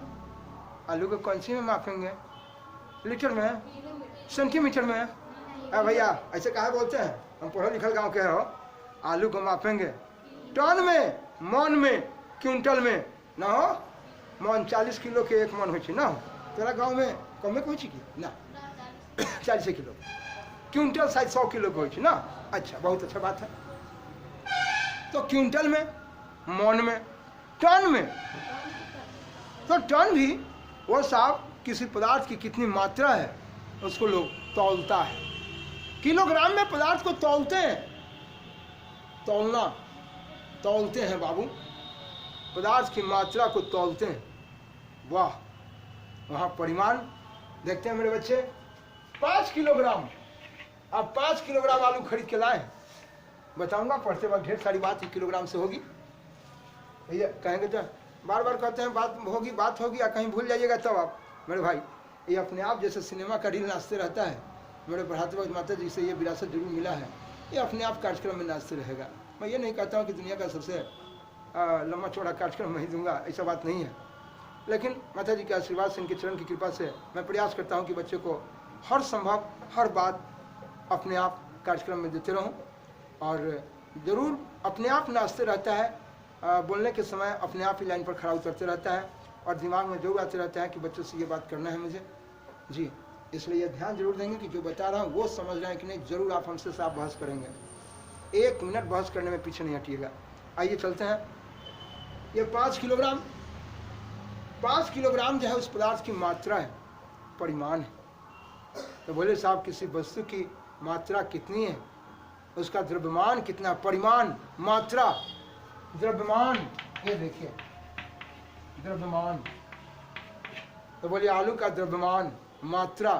Speaker 1: आलू को कौन सी में मापेंगे? लीटर में है, सेंटीमीटर में है? भैया ऐसे कहा बोलते हैं, हम पढ़े लिखल गाँव के हो। आलू को मापेंगे टन में, मन में, क्विंटल में ना हो। मन 40 किलो के 1 मन हो ना हो। तेरा गाँव में कमे को ना 40 किलो, क्विंटल शायद 100 किलो को हो ना। अच्छा, बहुत अच्छा बात है। तो क्विंटल में, मन में, टन में। तो टन भी वो साहब किसी पदार्थ की कितनी मात्रा है उसको लोग तौलता है। किलोग्राम में पदार्थ को तौलते हैं। तौलना, तौलते हैं बाबू, पदार्थ की मात्रा को तौलते हैं। वाह, वहाँ परिमाण देखते हैं मेरे बच्चे। 5 किलोग्राम, आप 5 किलोग्राम आलू खरीद के लाए। बताऊंगा पढ़ते वक्त, ढेर सारी बात 1 किलोग्राम से होगी। भैया कहेंगे तो बार बार कहते हैं बात होगी या कहीं भूल जाइएगा तब आप। मेरे भाई ये अपने आप जैसे सिनेमा का रील नाचते रहता है, मेरे पढ़ाते वक्त माता जी से ये विरासत जरूर मिला है, ये अपने आप कार्यक्रम में नाचते रहेगा। मैं ये नहीं कहता हूँ कि दुनिया का सबसे लंबा चौड़ा कार्यक्रम मैं ही दूंगा, ऐसा बात नहीं है। लेकिन माता जी के आशीर्वाद से, इनके चरण की कृपा से मैं प्रयास करता हूँ कि बच्चे को हर संभव हर बात अपने आप कार्यक्रम में देते रहूँ। और ज़रूर अपने आप नाचते रहता है, बोलने के समय अपने आप ही लाइन पर खड़ा उतरते रहता है, और दिमाग में जरूर आते रहता है कि बच्चों से ये बात करना है मुझे। जी इसलिए ये ध्यान जरूर देंगे कि जो बता रहा हूँ वो समझ रहे हैं कि नहीं। ज़रूर आप हमसे साफ बहस करेंगे, 1 मिनट बहस करने में पीछे नहीं हटिएगा। आइए चलते हैं। ये 5 किलोग्राम, 5 किलोग्राम जो है उस पदार्थ की मात्रा है, परिमाण है। तो बोले साहब किसी वस्तु की मात्रा कितनी है, उसका द्रव्यमान कितना, परिमाण, मात्रा, द्रव्यमान। ये देखिए द्रव्यमान। तो बोलिए आलू का द्रव्यमान, मात्रा,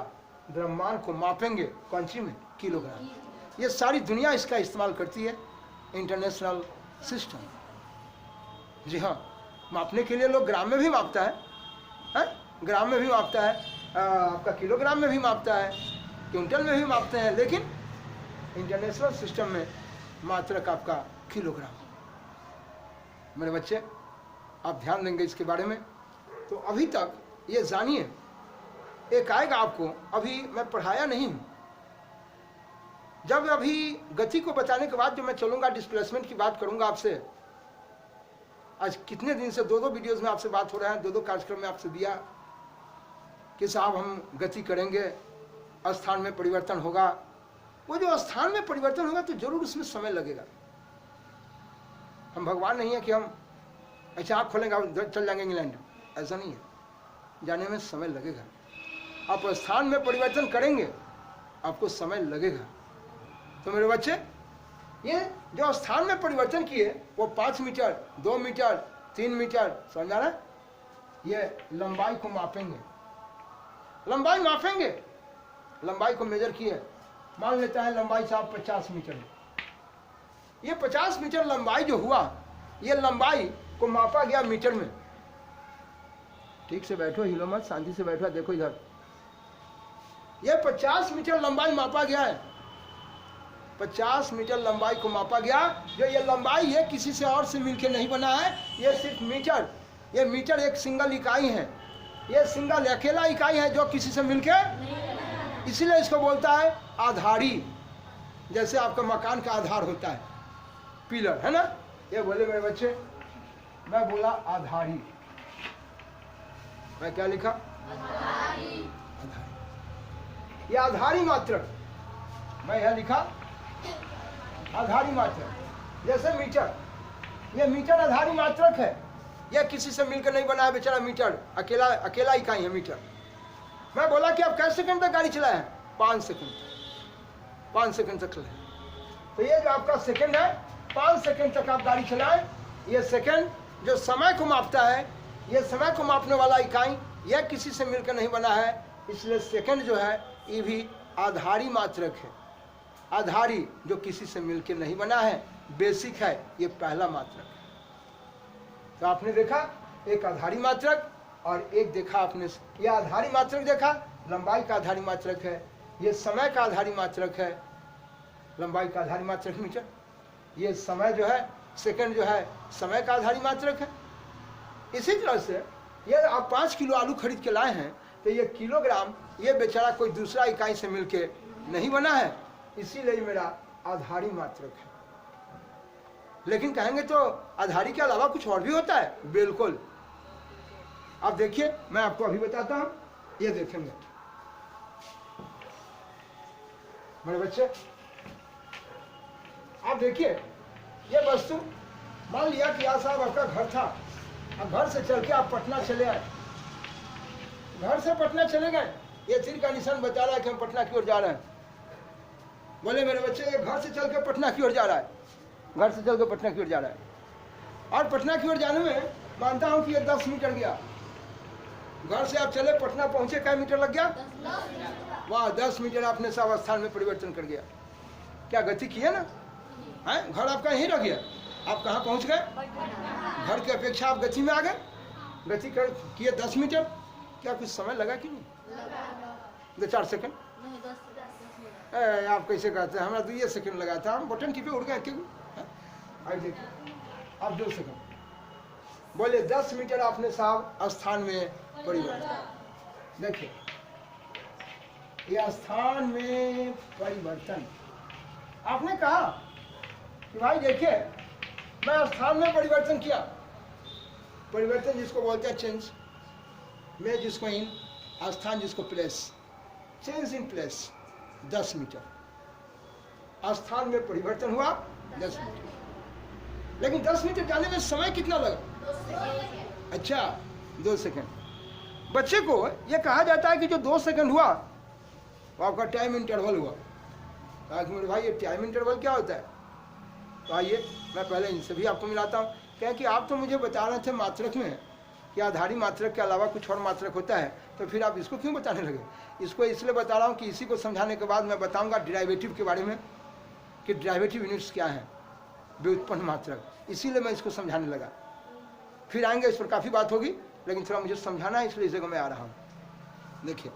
Speaker 1: द्रव्यमान को मापेंगे कौन सी में? किलोग्राम। ये सारी दुनिया इसका इस्तेमाल करती है, इंटरनेशनल सिस्टम। जी हाँ, मापने के लिए लोग ग्राम में भी मापता है, ग्राम में भी मापता है, आपका किलोग्राम में भी मापता है, क्विंटल में भी मापते हैं, लेकिन इंटरनेशनल सिस्टम में मात्रक आपका किलोग्राम। मेरे बच्चे आप ध्यान देंगे इसके बारे में। तो अभी तक ये जानिए, एक आएगा आपको, अभी मैं पढ़ाया नहीं हूँ। जब अभी गति को बताने के बाद जो मैं चलूँगा, डिस्प्लेसमेंट की बात करूँगा आपसे। आज कितने दिन से 2-2 वीडियोज़ में आपसे बात हो रहा है, 2-2 कार्यक्रम में आपसे दिया कि साहब हम गति करेंगे, स्थान में परिवर्तन होगा। वो जो स्थान में परिवर्तन होगा तो जरूर उसमें समय लगेगा। हम भगवान नहीं है कि हम ऐसे आँख खोलेंगे चल जाएंगे इंग्लैंड, ऐसा नहीं है। जाने में समय लगेगा। आप स्थान में परिवर्तन करेंगे, आपको समय लगेगा। तो मेरे बच्चे, ये जो स्थान में परिवर्तन किए वो 5 मीटर, 2 मीटर, 3 मीटर, समझा ना? ये लंबाई को मापेंगे, लंबाई मापेंगे, लंबाई को मेजर किए। मान लेता है लंबाई साहब 50 मीटर। ये 50 मीटर लंबाई जो हुआ, ये लंबाई को मापा गया मीटर में। ठीक से बैठो, हिलो मत, शांति से बैठो, देखो इधर। ये 50 मीटर लंबाई मापा गया है। 50 मीटर लंबाई को मापा गया। जो ये लंबाई है किसी से और से मिलकर नहीं बना है, ये सिर्फ मीटर, ये मीटर एक सिंगल इकाई है। ये सिंगल अकेला इकाई है जो किसी से मिलकर इसीलिए इसको बोलता है आधारी। जैसे आपका मकान का आधार होता है पिलर, है ना। ये बोले मेरे बच्चे, मैं बोला आधारी, मैं क्या लिखा? आधारी। ये आधारी मात्रक, मैं यह लिखा आधारी मात्रक। जैसे मीटर, ये मीटर आधारी मात्रक है। यह किसी से मिलकर नहीं बना है बेचारा मीटर, अकेला अकेला इकाई है मीटर। मैं बोला कि आप कैसे सेकंड तक गाड़ी चलाए हैं? 5 सेकंड, 5 सेकंड तक चलाए। तो ये जो आपका सेकंड है, 5 सेकंड तक आप गाड़ी चलाएं। ये सेकंड जो समय को मापता है, ये समय को मापने वाला इकाई, यह किसी से मिलकर नहीं बना है। इसलिए सेकंड जो है ये भी आधारी मात्रक है। आधारी जो किसी से मिलकर नहीं बना है, बेसिक है, ये पहला मात्रक है। तो आपने देखा एक आधारी मात्रक और एक देखा आपने, ये आधारी मात्रक देखा, लंबाई का आधारी मात्रक है। ये समय का आधारी मात्रक है, लंबाई का आधारी मात्रक मीटर। ये समय जो है, सेकंड जो है, समय का आधारी मात्रक है। इसी तरह से ये आप 5 किलो आलू खरीद के लाए हैं, तो ये किलोग्राम, ये बेचारा कोई दूसरा इकाई से मिलके नहीं बना है, इसीलिए मेरा आधारी मात्रक है। लेकिन कहेंगे तो आधारी के अलावा कुछ और भी होता है? बिल्कुल। आप देखिए, मैं आपको अभी बताता हूं, ये देखेंगे मेरे बच्चे। आप देखिए, ये वस्तु, मान लिया कि आज साहब आपका घर था, अब घर से चल के आप पटना चले आए, घर से पटना चले गए, ये तीर का निशान बता रहा है कि हम पटना की ओर जा रहे हैं। बोले मेरे बच्चे, ये घर से चल के पटना की ओर जा रहा है, घर से चल के पटना की ओर जा रहा है। और पटना की ओर जाने में मानता हूं कि ये 10 मीटर गया। घर से आप चले, पटना पहुंचे, क्या मीटर लग गया? 10। वाह, 10 मीटर आपने सब स्थान में परिवर्तन कर गया। क्या गति किया ना? है, घर आपका यहीं रह गया, आप कहाँ पहुंच गए? घर की अपेक्षा आप गति में आ गए। गति कर किए 10 मीटर। क्या कुछ समय लगा कि नहीं? 2-4 सेकंड। आप कैसे कहते हैं? हमारा 2 सेकंड लगा था, हम बटन टिपे उड़ गए क्यों? अब देखिए, अब 2 सेकंड। बोले 10 मीटर आपने साहब स्थान में परिवर्तन। देखिए, यह स्थान में परिवर्तन आपने कहा कि भाई देखिए, मैं स्थान में परिवर्तन किया। परिवर्तन जिसको बोलते हैं चेंज, में जिसको इन, स्थान जिसको place, change in place. 10 metre स्थान में परिवर्तन हुआ, 10 मीटर। लेकिन 10 मीटर जाने में समय कितना लगा? 2 सेकंड। अच्छा, 2 सेकंड। बच्चे को यह कहा जाता है कि जो 2 सेकंड हुआ वो आपका टाइम इंटरवल हुआ। कहा कि मेरे भाई, ये टाइम इंटरवल क्या होता है? तो आइए मैं पहले इनसे भी आपको मिलाता हूँ। क्या कि आप तो मुझे बता रहे थे मात्रक में कि आधारी मात्रक के अलावा कुछ और मात्रक होता है, तो फिर आप इसको क्यों बताने लगे? इसको इसलिए बता रहा हूँ कि इसी को समझाने के बाद मैं बताऊँगा डिराइवेटिव के बारे में, कि डिराइवेटिव यूनिट्स क्या हैं, व्युत्पन्न मात्रक। इसीलिए मैं इसको समझाने लगा। फिर आएंगे, इस पर काफ़ी बात होगी, लेकिन थोड़ा मुझे समझाना है, इसलिए इस जगह मैं आ रहा हूँ। देखिए,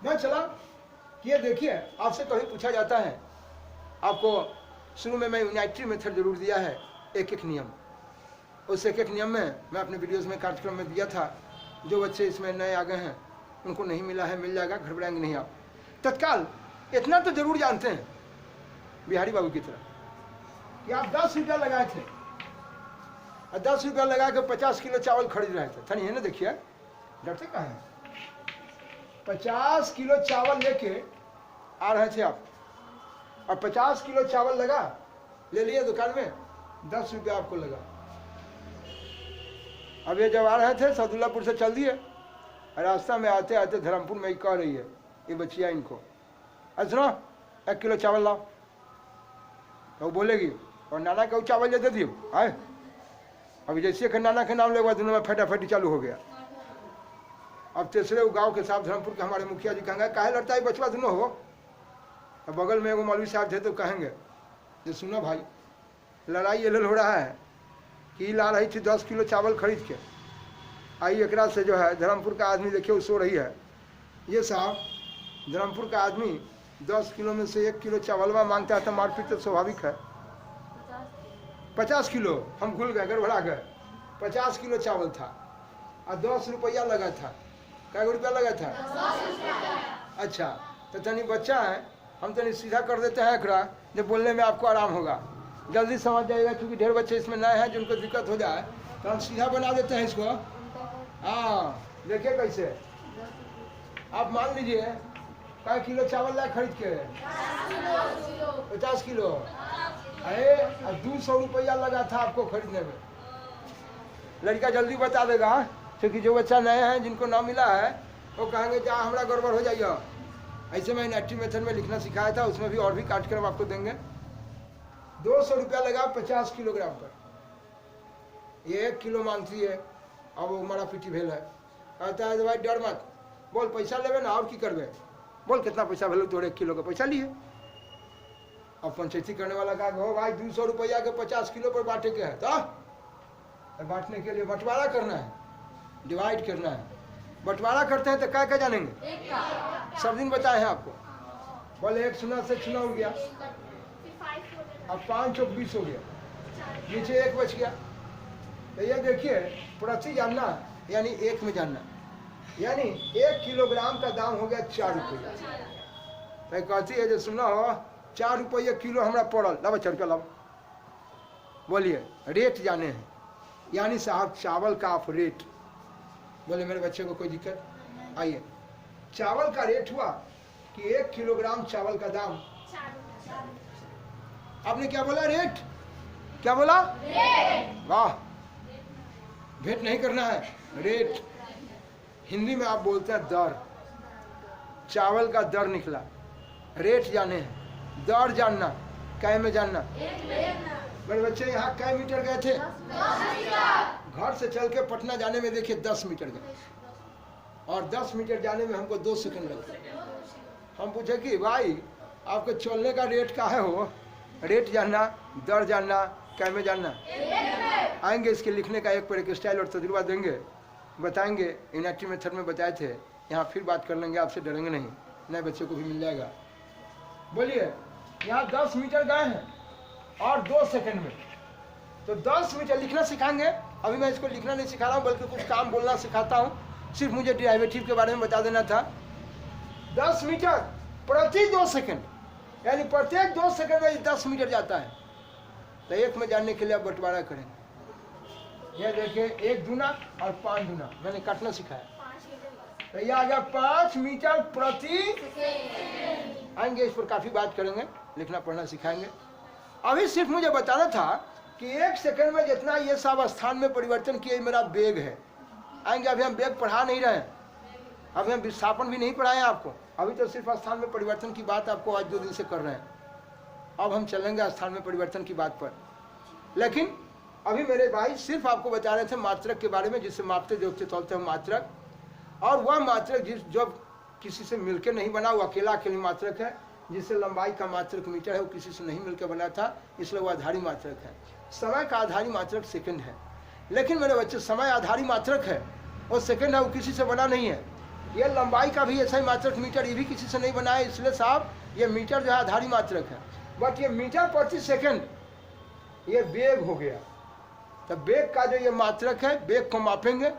Speaker 1: मैं चला कि ये देखिए, आपसे कभी पूछा जाता है, आपको शुरू में मैं यूनाइटरी मेथड जरूर दिया है, एक एक नियम। उस एक एक नियम में मैं अपने वीडियोस में, कार्यक्रम में दिया था। जो बच्चे इसमें नए आ गए हैं उनको नहीं मिला है, मिल जाएगा, घबराएंगे नहीं आप। तत्काल इतना तो जरूर जानते हैं बिहारी बाबू की तरह कि आप 10 रुपया लगाए थे और 10 रुपया लगा के 50 किलो चावल खरीद रहे थे। था नहीं है ना? देखिए, डरते कहाँ हैं? 50 किलो चावल लेके आ रहे थे आप, और 50 किलो चावल लगा, ले लिए दुकान में, 10 रुपया आपको लगा। अब ये जब आ रहे थे सदुल्लापुर से चल दिए, रास्ता में आते आते धर्मपुर में कह रही है ये बच्चिया इनको, सुनो 1 किलो चावल लाओ। तो वो बोलेगी, और नाना को चावल दे दियो आए। अभी जैसे कि नाना के नाम लेगा, दोनों में फटाफटी चालू हो गया। अब तीसरे गांव के साहब धर्मपुर के हमारे मुखिया जी कहेंगे, काहे लड़ता है बचवा दोनों हो? अब बगल में एगो मौलवी साहब थे, तो कहेंगे कि सुनो भाई, लड़ाई ये हो रहा है कि ला रही थी 10 किलो चावल खरीद के, आई एकरा से जो है धर्मपुर का आदमी देखिए वो सो रही है। ये साहब धर्मपुर का आदमी 10 किलो में से 1 किलो चावलवा मांगता है, तो मारपीट तो स्वाभाविक है। 50 किलो हम भूल गए, गड़बड़ा गए। 50 किलो चावल था और 10 रुपया लगा था। क्या रुपया लगा था? 10 रुपया। अच्छा, तो तनी बच्चा है, हम तनी सीधा कर देते हैं एकरा, जब बोलने में आपको आराम होगा, जल्दी समझ जाएगा। क्योंकि ढेर बच्चे इसमें नए हैं जिनको दिक्कत हो जाए, तो हम सीधा बना देते हैं इसको। हाँ, देखिए कैसे। आप मान लीजिए कई किलो चावल लाए खरीद के, 50 किलो। अरे 200 रुपया लगा था आपको खरीदने में। लड़का जल्दी बता देगा, क्योंकि जो बच्चा नए हैं जिनको ना मिला है वो कहेंगे जहाँ हमारा गड़बड़ हो जाइए। ऐसे मैं इनएक्टिव मेथड में लिखना सिखाया था, उसमें भी और भी काट कर हम आपको देंगे। 200 रुपया लगा 50 किलोग्राम पर। ये 1 किलो मांगती है। अब वो मारा पीटी भेल है, कहता है भाई डर मत, बोल पैसा लेवे ना, और की करवे, बोल कितना पैसा भेलो, तोड़े 1 किलो का पैसा लिए। अब पंचायती करने वाला कहा हो भाई 200 रुपया के 50 किलो पर बांटे के है, तो बांटने के लिए बंटवारा करना है, डिवाइड करना है। बंटवारा करते हैं तो क्या क्या जानेंगे, सब दिन बताए हैं आपको। बोले 1 सुना से सुना हो गया, अब 5 चौक 20 हो गया, नीचे 1 बच गया। तो ये देखिए प्रति जानना यानी 1 में जानना, यानी 1 किलोग्राम का दाम हो गया 4 रुपया। तो कहती है जो सुना हो 4 रुपये किलो हमारा पड़ल, लब चढ़ के लब। बोलिए रेट जाने हैं, यानी साहब चावल का आप रेट। बोले मेरे बच्चे को कोई दिक्कत, आइए चावल का रेट हुआ कि 1 किलोग्राम चावल का दाम। आपने क्या बोला, रेट? क्या बोला? वाह, भेंट नहीं करना है, रेट। हिंदी में आप बोलते हैं दर। चावल का दर निकला, रेट जाने हैं, दर जानना, कै में जानना। मेरे बच्चे यहाँ कै मीटर गए थे? 10 घर से चल के पटना जाने में देखिए 10 मीटर गए, और 10 मीटर जाने में हमको 2 सेकंड लगे। हम पूछे कि भाई आपके चलने का रेट क्या है हो? रेट जानना, दर जानना, कै में जानना। आएंगे इसके लिखने का एक पर एक स्टाइल और तजुर्बा देंगे, बताएंगे। इनएक्टिव मेथड में बताए थे, यहाँ फिर बात कर लेंगे, आपसे डरेंगे नहीं, नए बच्चों को भी मिल जाएगा। बोलिए यहाँ 10 मीटर गए हैं और 2 सेकंड में, तो 10 मीटर लिखना सिखाएंगे। अभी मैं इसको लिखना नहीं सिखा रहा हूँ, बल्कि कुछ काम बोलना सिखाता हूँ। सिर्फ मुझे डेरिवेटिव के बारे में बता देना था। 10 मीटर प्रति 2 सेकंड, यानी प्रत्येक 2 सेकंड में 10 मीटर जाता है। तो 1 में जानने के लिए आप बंटवारा करेंगे। ये देखिए 1 दूना और 5 दूना, मैंने काटना सिखाया। तो ये आ गया 5 मीटर प्रति। आएंगे इस पर काफी बात करेंगे, लिखना पढ़ना सिखाएंगे। अभी सिर्फ मुझे बताना था कि 1 सेकंड में जितना ये सब स्थान में परिवर्तन किए मेरा वेग है। आएंगे, अभी हम वेग पढ़ा नहीं रहे हैं, अभी हम विस्थापन भी नहीं पढ़ाए आपको। अभी तो सिर्फ स्थान में परिवर्तन की बात आपको आज 2 दिन से कर रहे हैं। अब हम चलेंगे स्थान में परिवर्तन की बात पर। लेकिन अभी मेरे भाई सिर्फ आपको बता रहे थे मात्रक के बारे में, जिससे मापते जोखते तोलते हैं मात्रक। और वह मात्रक जो किसी से मिलकर नहीं बना, वो अकेला अकेली मात्रक है। जिससे लंबाई का मात्रक मीटर है, वो किसी से नहीं मिलकर बना था, इसलिए वो आधारी मात्रक है। समय का आधारी मात्रक सेकंड है। लेकिन मेरे बच्चे समय आधारी मात्रक है, वो सेकंड है, वो किसी से बना नहीं है। ये लंबाई का भी ऐसा ही मात्रक मीटर, ये भी किसी से नहीं बना है। इसलिए साहब ये मीटर जो है आधारी मात्रक है। बट ये मीटर प्रति सेकंड ये वेग हो गया। तो वेग का जो ये मात्रक है, वेग को मापेंगे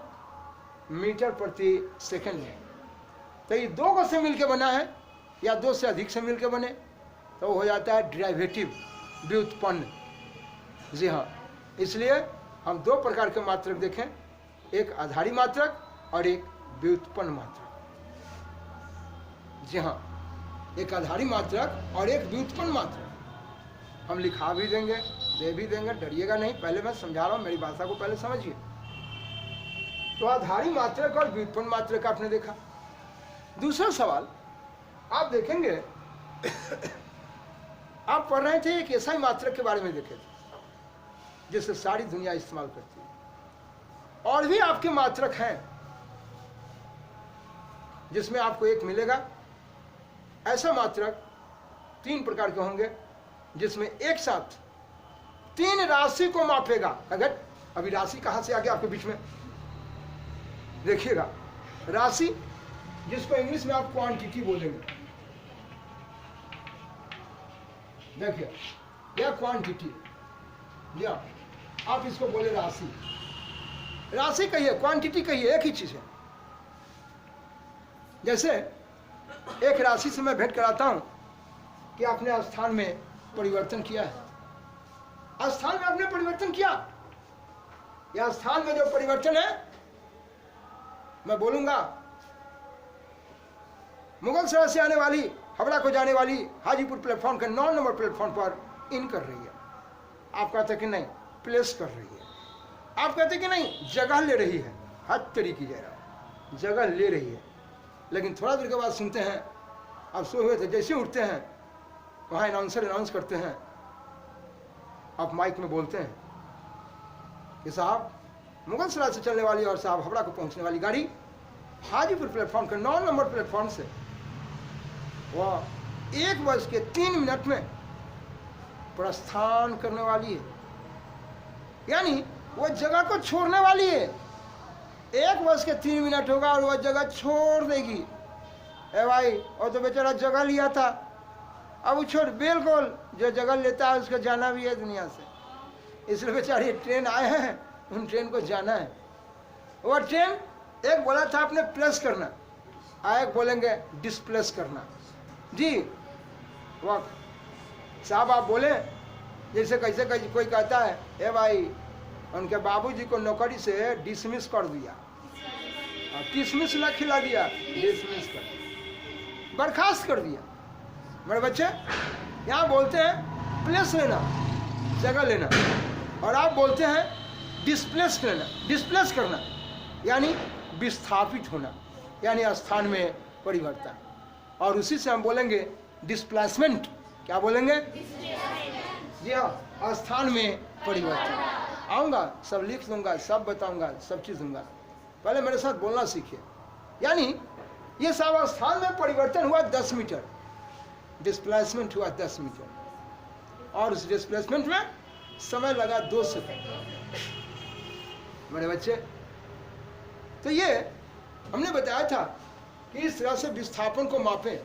Speaker 1: मीटर प्रति सेकंड में। तो ये 2 को से मिलकर बना है या 2 से अधिक से मिलकर बने तो हो जाता है डेरिवेटिव, व्युत्पन्न। जी हाँ, इसलिए हम 2 प्रकार के मात्रक देखें, एक आधारी मात्रक और एक व्युत्पन्न मात्रक। जी हाँ, एक आधारी मात्रक और एक व्युत्पन्न मात्रक। हम लिखा भी देंगे, दे भी देंगे, डरिएगा नहीं। पहले मैं समझा रहा हूँ, मेरी भाषा को पहले समझिए। तो आधारी मात्रक और व्युत्पन्न मात्रक आपने देखा। दूसरा सवाल आप देखेंगे, आप पढ़ रहे थे एक ऐसा ही मात्रक के बारे में देखे थे जिसे सारी दुनिया इस्तेमाल करती है। और भी आपके मात्रक हैं जिसमें आपको एक मिलेगा। ऐसा मात्रक 3 प्रकार के होंगे जिसमें एक साथ 3 राशि को मापेगा। अगर अभी राशि कहां से आ गया आपके बीच में, देखिएगा राशि जिसको इंग्लिश में आप क्वांटिटी बोलेंगे। देखिए यह क्वांटिटी, या आप इसको बोले राशि। राशि कहिए, क्वांटिटी कहिए, एक ही चीज है। जैसे एक राशि से मैं भेंट कराता हूं कि आपने स्थान में परिवर्तन किया है। स्थान में आपने परिवर्तन किया, या स्थान में जो परिवर्तन है, मैं बोलूंगा मुगल सराय से आने वाली हावड़ा को जाने वाली हाजीपुर प्लेटफॉर्म के 9 नंबर प्लेटफॉर्म पर इन कर रही है। आप कहते कि नहीं, प्लेस कर रही है। आप कहते कि नहीं, जगह ले रही है। हद तरीके जगह ले रही है। लेकिन थोड़ा देर के बाद सुनते हैं, आप सो हुए थे, जैसे उठते हैं वहाँ अनाउंसर अनाउंस करते हैं, आप माइक में बोलते हैं कि साहब मुगल सराय से चलने वाली और साहब हावड़ा को पहुंचने वाली गाड़ी हाजीपुर प्लेटफॉर्म के 9 नंबर प्लेटफॉर्म से वह 1:03 में प्रस्थान करने वाली है। यानी वह जगह को छोड़ने वाली है। 1:03 होगा और वह जगह छोड़ देगी। ए भाई, और तो बेचारा जगह लिया था, अब वो छोड़, बिल्कुल जो जगह लेता है उसको जाना भी है दुनिया से। इसलिए बेचारी ट्रेन आए हैं, उन ट्रेन को जाना है। वह ट्रेन एक बोला था आपने प्लेस करना, एक बोलेंगे डिस्प्लेस करना। जी वाह साहब, आप बोले जैसे कैसे कोई कहता है, ए भाई उनके बाबूजी को नौकरी से डिसमिस कर दिया, किसमिस ना खिला दिया, डिसमिस कर, बर्खास्त कर दिया। मेरे बच्चे यहाँ बोलते हैं प्लेस लेना, जगह लेना, और आप बोलते हैं डिस्प्लेस लेना, डिस्प्लेस करना, यानी विस्थापित होना, यानी स्थान में परिवर्तन। और उसी से हम बोलेंगे डिस्प्लेसमेंट। क्या बोलेंगे? जी हाँ, स्थान में परिवर्तन। आऊँगा, सब लिख लूँगा, सब बताऊँगा, सब चीज़ दूँगा। पहले मेरे साथ बोलना सीखिए। यानी ये सब स्थान में परिवर्तन हुआ 10 मीटर, डिस्प्लेसमेंट हुआ 10 मीटर, और उस डिस्प्लेसमेंट में समय लगा 2 सेकंड। मेरे बच्चे, तो ये हमने बताया था कि इस तरह से विस्थापन को मापें।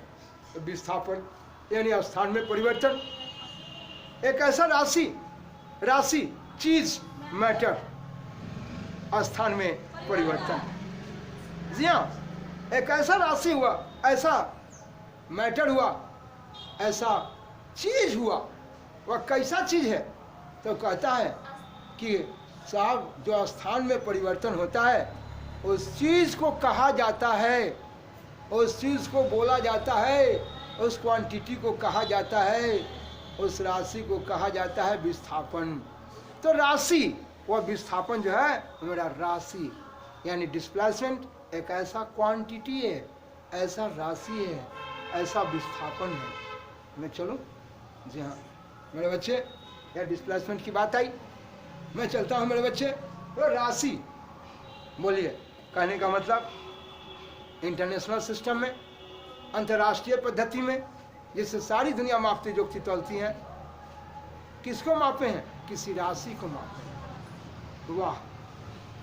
Speaker 1: तो विस्थापन यानी स्थान में परिवर्तन, एक ऐसा राशि चीज, मैटर, स्थान में परिवर्तन। जी हाँ, एक ऐसा राशि हुआ, ऐसा मैटर हुआ, ऐसा चीज हुआ। वह कैसा चीज है? तो कहता है कि साहब जो स्थान में परिवर्तन होता है उस चीज को कहा जाता है, उस चीज को बोला जाता है, उस क्वांटिटी को कहा जाता है, उस राशि को कहा जाता है विस्थापन। तो राशि, वह विस्थापन जो है मेरा राशि यानी डिस्प्लेसमेंट एक ऐसा क्वांटिटी है, ऐसा राशि है, ऐसा विस्थापन है। मैं चलूं? जी हाँ मेरे बच्चे, यह डिस्प्लेसमेंट की बात आई, मैं चलता हूँ मेरे बच्चे। तो राशि बोलिए, कहने का मतलब इंटरनेशनल सिस्टम में, अंतर्राष्ट्रीय पद्धति में, जिससे सारी दुनिया मापती जोखती तोलती हैं, किसको मापे हैं? किसी राशि को मापे हैं। वाह!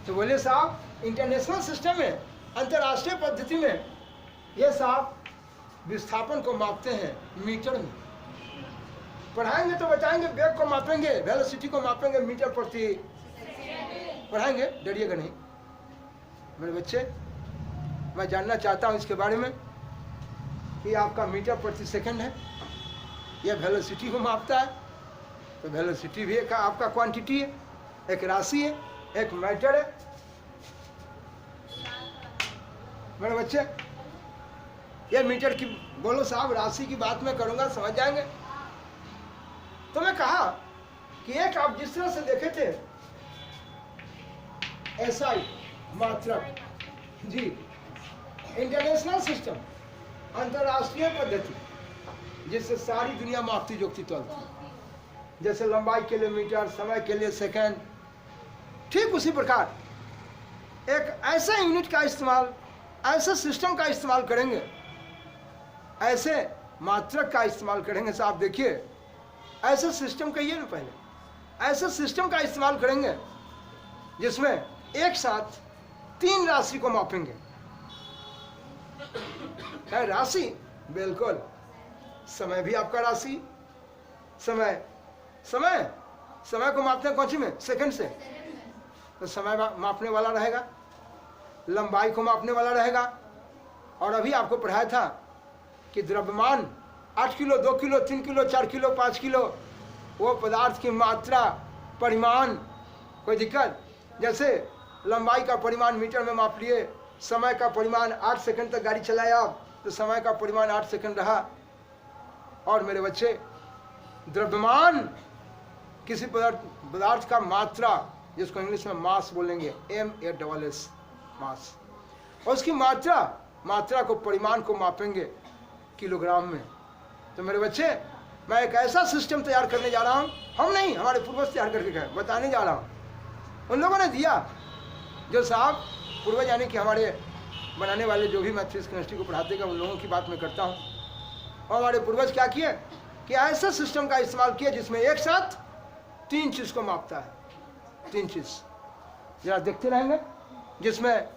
Speaker 1: तो बोले साहब इंटरनेशनल सिस्टम में, अंतर्राष्ट्रीय पद्धति में, ये साहब विस्थापन को मापते हैं मीटर में। पढ़ाएंगे तो बताएंगे, वेग को मापेंगे, वेलोसिटी को मापेंगे मीटर प्रति, पढ़ाएंगे, डरिएगा नहीं मेरे बच्चे। मैं जानना चाहता हूँ इसके बारे में कि आपका मीटर प्रति सेकंड है, यह वेलोसिटी को मापता है। तो वेलोसिटी भी एक आपका क्वांटिटी है, एक राशि है, एक मैटर है मेरे बच्चे। ये मीटर की बोलो साहब, राशि की बात मैं करूंगा, समझ जाएंगे। तो मैं कहा कि एक आप जिस तरह से देखे थे एसआई मात्रक, जी इंटरनेशनल सिस्टम, अंतर्राष्ट्रीय पद्धति, जिससे सारी दुनिया मापती जोखती तोलती है, जैसे लंबाई के लिए मीटर, समय के लिए सेकंड, ठीक उसी प्रकार एक ऐसे यूनिट का इस्तेमाल, ऐसे सिस्टम का इस्तेमाल करेंगे, ऐसे मात्रक का इस्तेमाल करेंगे। साहब देखिए, ऐसे सिस्टम कहिए ना, पहले ऐसे सिस्टम का इस्तेमाल करेंगे जिसमें एक साथ 3 राशि को मापेंगे। है राशि, बिल्कुल। समय भी आपका राशि, समय को मापते हैं कौन सी में? सेकंड से। तो समय मापने वाला रहेगा, लंबाई को मापने वाला रहेगा, और अभी आपको पढ़ाया था कि द्रव्यमान 8 kilo, 2 kilo, 3 kilo, 4 kilo, 5 kilo, वो पदार्थ की मात्रा, परिमाण, कोई दिक्कत? जैसे लंबाई का परिमाण मीटर में माप लिए, समय का परिमाण 8 सेकंड तक गाड़ी चलाया आप, तो समय का परिमाण 8 सेकंड रहा। और मेरे बच्चे, द्रव्यमान किसी पदार्थ का मात्रा, जिसको इंग्लिश में मास बोलेंगे, MASS, मास, और उसकी मात्रा को, परिमाण को मापेंगे किलोग्राम में। तो मेरे बच्चे, मैं एक ऐसा सिस्टम तैयार करने जा रहा हूँ, हम नहीं, हमारे पूर्वज तैयार करके गए, बताने जा रहा हूँ। उन लोगों ने दिया, जो साहब पूर्वज यानी कि हमारे बनाने वाले जो भी मैथ्स केमिस्ट्री को पढ़ाते गए, उन लोगों की बात मैं करता हूँ। और हमारे पूर्वज क्या किए कि ऐसा सिस्टम का इस्तेमाल किया जिसमें एक साथ 3 चीज को मापता है। 3 चीज जरा देखते रहेंगे, जिसमें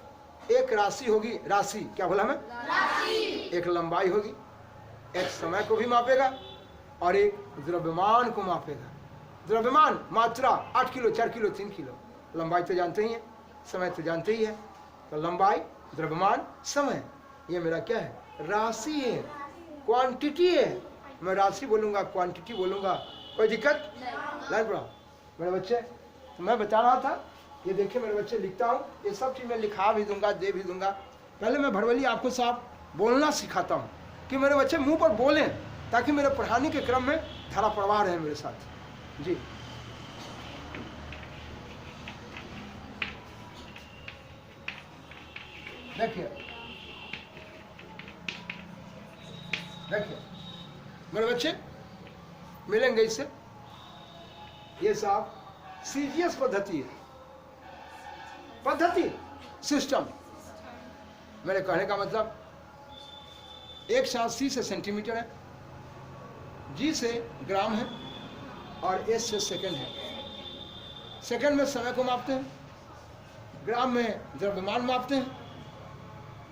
Speaker 1: एक राशि होगी, राशि क्या बोला मैं? राशि। एक लंबाई होगी, एक समय को भी मापेगा, और एक द्रव्यमान को मापेगा। द्रव्यमान मात्रा 8 किलो, 4 किलो, 3 किलो। लंबाई तो जानते ही है, समय तो जानते ही है। तो लंबाई, द्रव्यमान, समय, ये मेरा क्या है? राशि है, क्वांटिटी है। मैं राशि बोलूंगा, क्वांटिटी बोलूंगा, कोई दिक्कत? लाइन पढ़ा मेरे बच्चे। तो मैं बता रहा था, ये देखिए मेरे बच्चे, लिखता हूँ, ये सब चीज़ मैं लिखा भी दूंगा, दे भी दूंगा। पहले मैं भड़वली आपको साहब बोलना सिखाता हूँ कि मेरे बच्चे मुंह पर बोलें, ताकि मेरे पढ़ाने के क्रम में धारा प्रवाह रहे मेरे साथ। जी, देखिए देखिए मेरे बच्चे, मिलेंगे इससे। ये साहब CGS पद्धति है, पद्धति, सिस्टम। मेरे कहने का मतलब, एक साथ C से सेंटीमीटर है, G से ग्राम है, और S से सेकंड है। सेकंड में समय को मापते हैं, ग्राम में द्रव्यमान मापते हैं,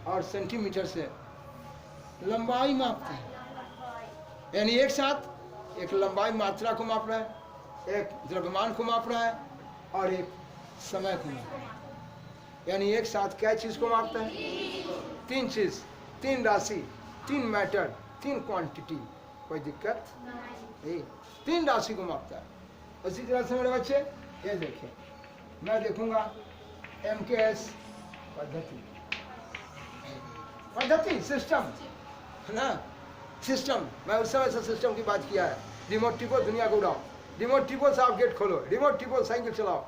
Speaker 1: और सेंटीमीटर से लंबाई मापते हैं। यानी एक साथ एक लंबाई मात्रा को माप रहा है, एक द्रव्यमान को माप रहा है, और एक समय को माप रहा है। यानी एक साथ क्या चीज को मापता है? 3 चीज, 3 राशि, 3 मैटर, 3 क्वांटिटी। कोई दिक्कत नहीं, 3 राशि को मापता है। उसी तरह से मेरे बच्चे, ये देखिए, मैं देखूंगा MKS पद्धति, सिस्टम है ना, सिस्टम। मैं उस समय से सिस्टम की बात किया है। रिमोट टिपो, दुनिया को उड़ाओ। रिमोट टिपो से आप गेट खोलो, रिमोट टिपो साइकिल चलाओ,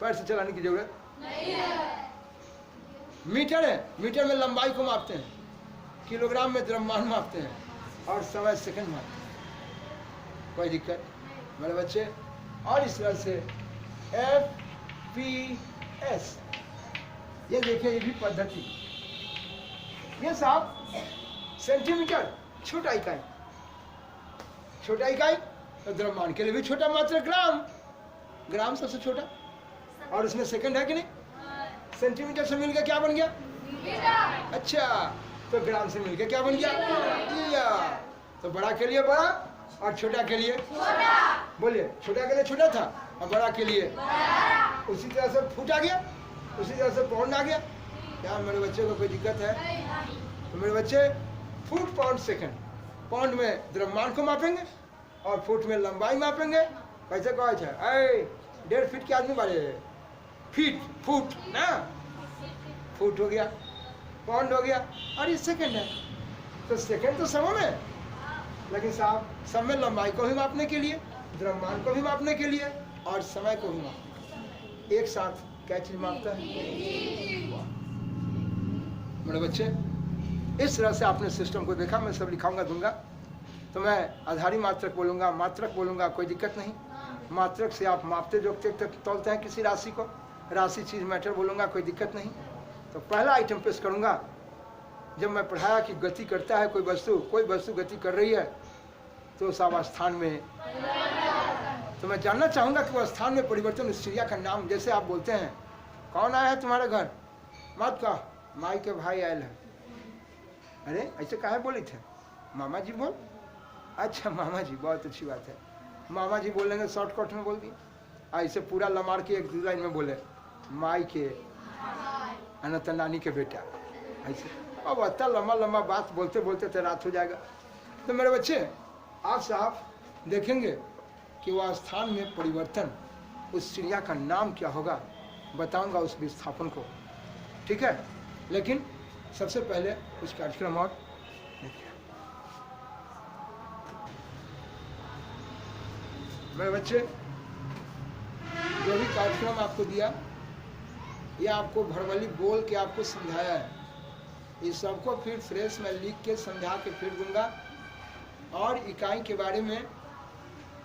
Speaker 1: पैर से चलाने की जरूरत नहीं है। मीटर है, मीटर में लंबाई को मापते हैं, किलोग्राम में द्रव्यमान मापते हैं, और समय सेकंड मापते हैं। कोई दिक्कत मेरे बच्चे? और इस तरह से FPS, ये देखिए, ये भी पद्धति। ये साहब सेंटीमीटर, छोटा इकाई, छोटा इकाई, तो द्रव्यमान के लिए भी छोटा मात्रा ग्राम, ग्राम सबसे छोटा। और इसमें सेकंड है कि नहीं? सेंटीमीटर से मिलकर क्या बन गया? अच्छा, तो ग्राम से मिलकर क्या बन गया? तो बड़ा के लिए बड़ा, और छोटा के लिए छोटा। बोलिए, छोटा के लिए छोटा था, और बड़ा के लिए बड़ा। उसी तरह से फुट आ गया, उसी तरह से पाउंड आ गया। क्या मेरे बच्चे को कोई दिक्कत है? तो मेरे बच्चे, फुट, पाउंड, सेकंड। पाउंड में द्रव्यमान को मापेंगे, और फुट में लंबाई मापेंगे। कैसे कहा है? 1.5 फीट के आदमी वाले फीट, फुट ना, फुट हो गया, पाउंड हो गया, और ये सेकंड है। तो सेकंड तो समय में, लेकिन साहब सब में लंबाई को भी मापने के लिए, द्रव्यमान को भी मापने के लिए, और समय को भी मापने के लिए, एक साथ क्या चीज मापता है मेरे बच्चे? इस तरह से आपने सिस्टम को देखा। मैं सब लिखाऊंगा, दूंगा। तो मैं आधारी मात्रक बोलूंगा, मात्रक बोलूंगा, कोई दिक्कत नहीं। मात्रक से आप मापते जोखते तक तोलते हैं किसी राशि को, राशि चीज मैटर बोलूंगा, कोई दिक्कत नहीं। तो पहला आइटम पेश करूंगा। जब मैं पढ़ाया कि गति करता है कोई वस्तु गति कर रही है, तो उस अवस्थान में, तो मैं जानना चाहूंगा कि वो स्थान में परिवर्तन, उस चिड़िया का नाम। जैसे आप बोलते हैं, कौन आया है तुम्हारे घर? मत कहा, माई के भाई आयल है। अरे ऐसे काहे बोले थे? मामा जी बोल। अच्छा मामा जी, बहुत अच्छी बात है। मामा जी बोल लेंगे, शॉर्टकट में बोल दिए। ऐसे पूरा लमार के 1-2 लाइन में बोले, माई के अनंत नानी के बेटा, ऐसे अब इतना लंबा लंबा बात बोलते बोलते तो रात हो जाएगा। तो मेरे बच्चे आप साहब देखेंगे कि वह स्थान में परिवर्तन, उस चिड़िया का नाम क्या होगा बताऊंगा उस विस्थापन को, ठीक है। लेकिन सबसे पहले कुछ कार्यक्रम और देखिए। मेरे बच्चे जो भी कार्यक्रम आपको दिया, ये आपको भरवली बोल के आपको समझाया है, इस सबको फिर फ्रेश में लिख के समझा के फिर दूंगा। और इकाई के बारे में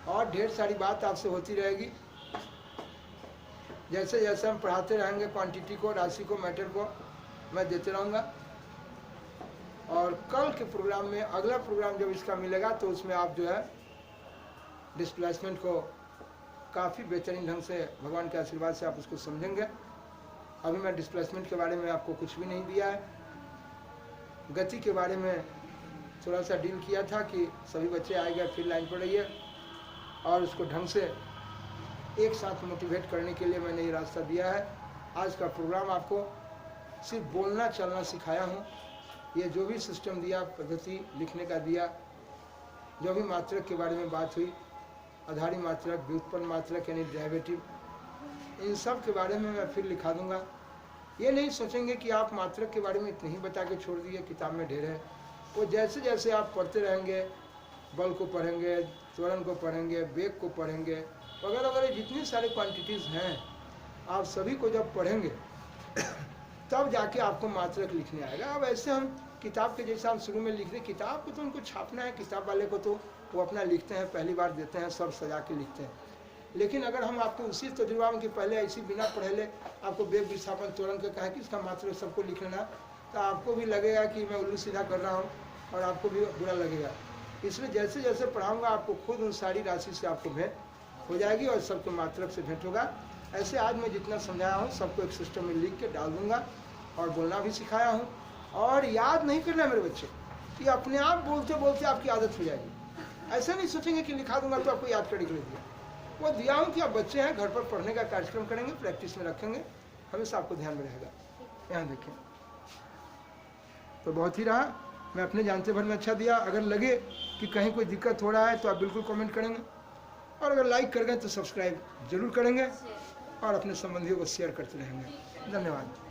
Speaker 1: और ढेर सारी बात आपसे होती रहेगी। जैसे जैसे हम पढ़ाते रहेंगे क्वांटिटी को, राशि को, मैटर को मैं देते रहूँगा। और कल के प्रोग्राम में, अगला प्रोग्राम जब इसका मिलेगा तो उसमें आप जो है डिस्प्लेसमेंट को काफ़ी बेहतरीन ढंग से भगवान के आशीर्वाद से आप उसको समझेंगे। अभी मैं डिस्प्लेसमेंट के बारे में आपको कुछ भी नहीं दिया है। गति के बारे में थोड़ा सा डील किया था कि सभी बच्चे आएंगे फिर लाइन पर रहिए, और उसको ढंग से एक साथ मोटिवेट करने के लिए मैंने ये रास्ता दिया है। आज का प्रोग्राम आपको सिर्फ बोलना चलना सिखाया हूँ। ये जो भी सिस्टम दिया, पद्धति लिखने का दिया, जो भी मात्रक के बारे में बात हुई, आधारी मात्रक, व्युत्पन्न मात्रक यानी डेरिवेटिव, इन सब के बारे में मैं फिर लिखा दूंगा। ये नहीं सोचेंगे कि आप मात्रक के बारे में इतने ही बता के छोड़ दिए, किताब में ढेर है। वो जैसे जैसे आप पढ़ते रहेंगे, बल को पढ़ेंगे, त्वरण को पढ़ेंगे, वेग को पढ़ेंगे, वगैरह वगैरह जितनी सारी क्वांटिटीज़ हैं, आप सभी को जब पढ़ेंगे तब जाके आपको मात्रक लिखने आएगा। अब ऐसे हम किताब के जैसा हम शुरू में लिख रहे, किताब को तो उनको छापना है, किताब वाले को तो वो अपना लिखते हैं, पहली बार देते हैं, सब सजा के लिखते हैं। लेकिन अगर हम आपको उसी तजुर्बा में कि पहले ऐसी बिना पढ़े ले आपको वेग विस्थापन त्वरण का कहा कि इसका मात्रक सबको लिख लेना, तो आपको भी लगेगा कि मैं उल्लू सीधा कर रहा हूँ और आपको भी बुरा लगेगा। इसलिए जैसे जैसे पढ़ाऊँगा आपको खुद उन सारी राशि से आपको भेंट हो जाएगी और सबको मात्रक से भेंट होगा। ऐसे आज मैं जितना समझाया हूँ सबको एक सिस्टम में लिख के डाल दूंगा और बोलना भी सिखाया हूँ। और याद नहीं करना मेरे बच्चे कि अपने आप बोलते बोलते आपकी आदत हो जाएगी। ऐसा नहीं सोचेंगे कि लिखा दूंगा तो आपको याद करने के लिए दिया। वो दिया हूँ कि आप बच्चे हैं, घर पर पढ़ने का कार्यक्रम करेंगे, प्रैक्टिस में रखेंगे, हमेशा आपको ध्यान में रहेगा। यहाँ देखें तो बहुत ही रहा, मैं अपने जानते भर में अच्छा दिया। अगर लगे कि कहीं कोई दिक्कत हो रहा है तो आप बिल्कुल कमेंट करेंगे, और अगर लाइक कर गए तो सब्सक्राइब जरूर करेंगे और अपने संबंधियों को शेयर करते रहेंगे। धन्यवाद।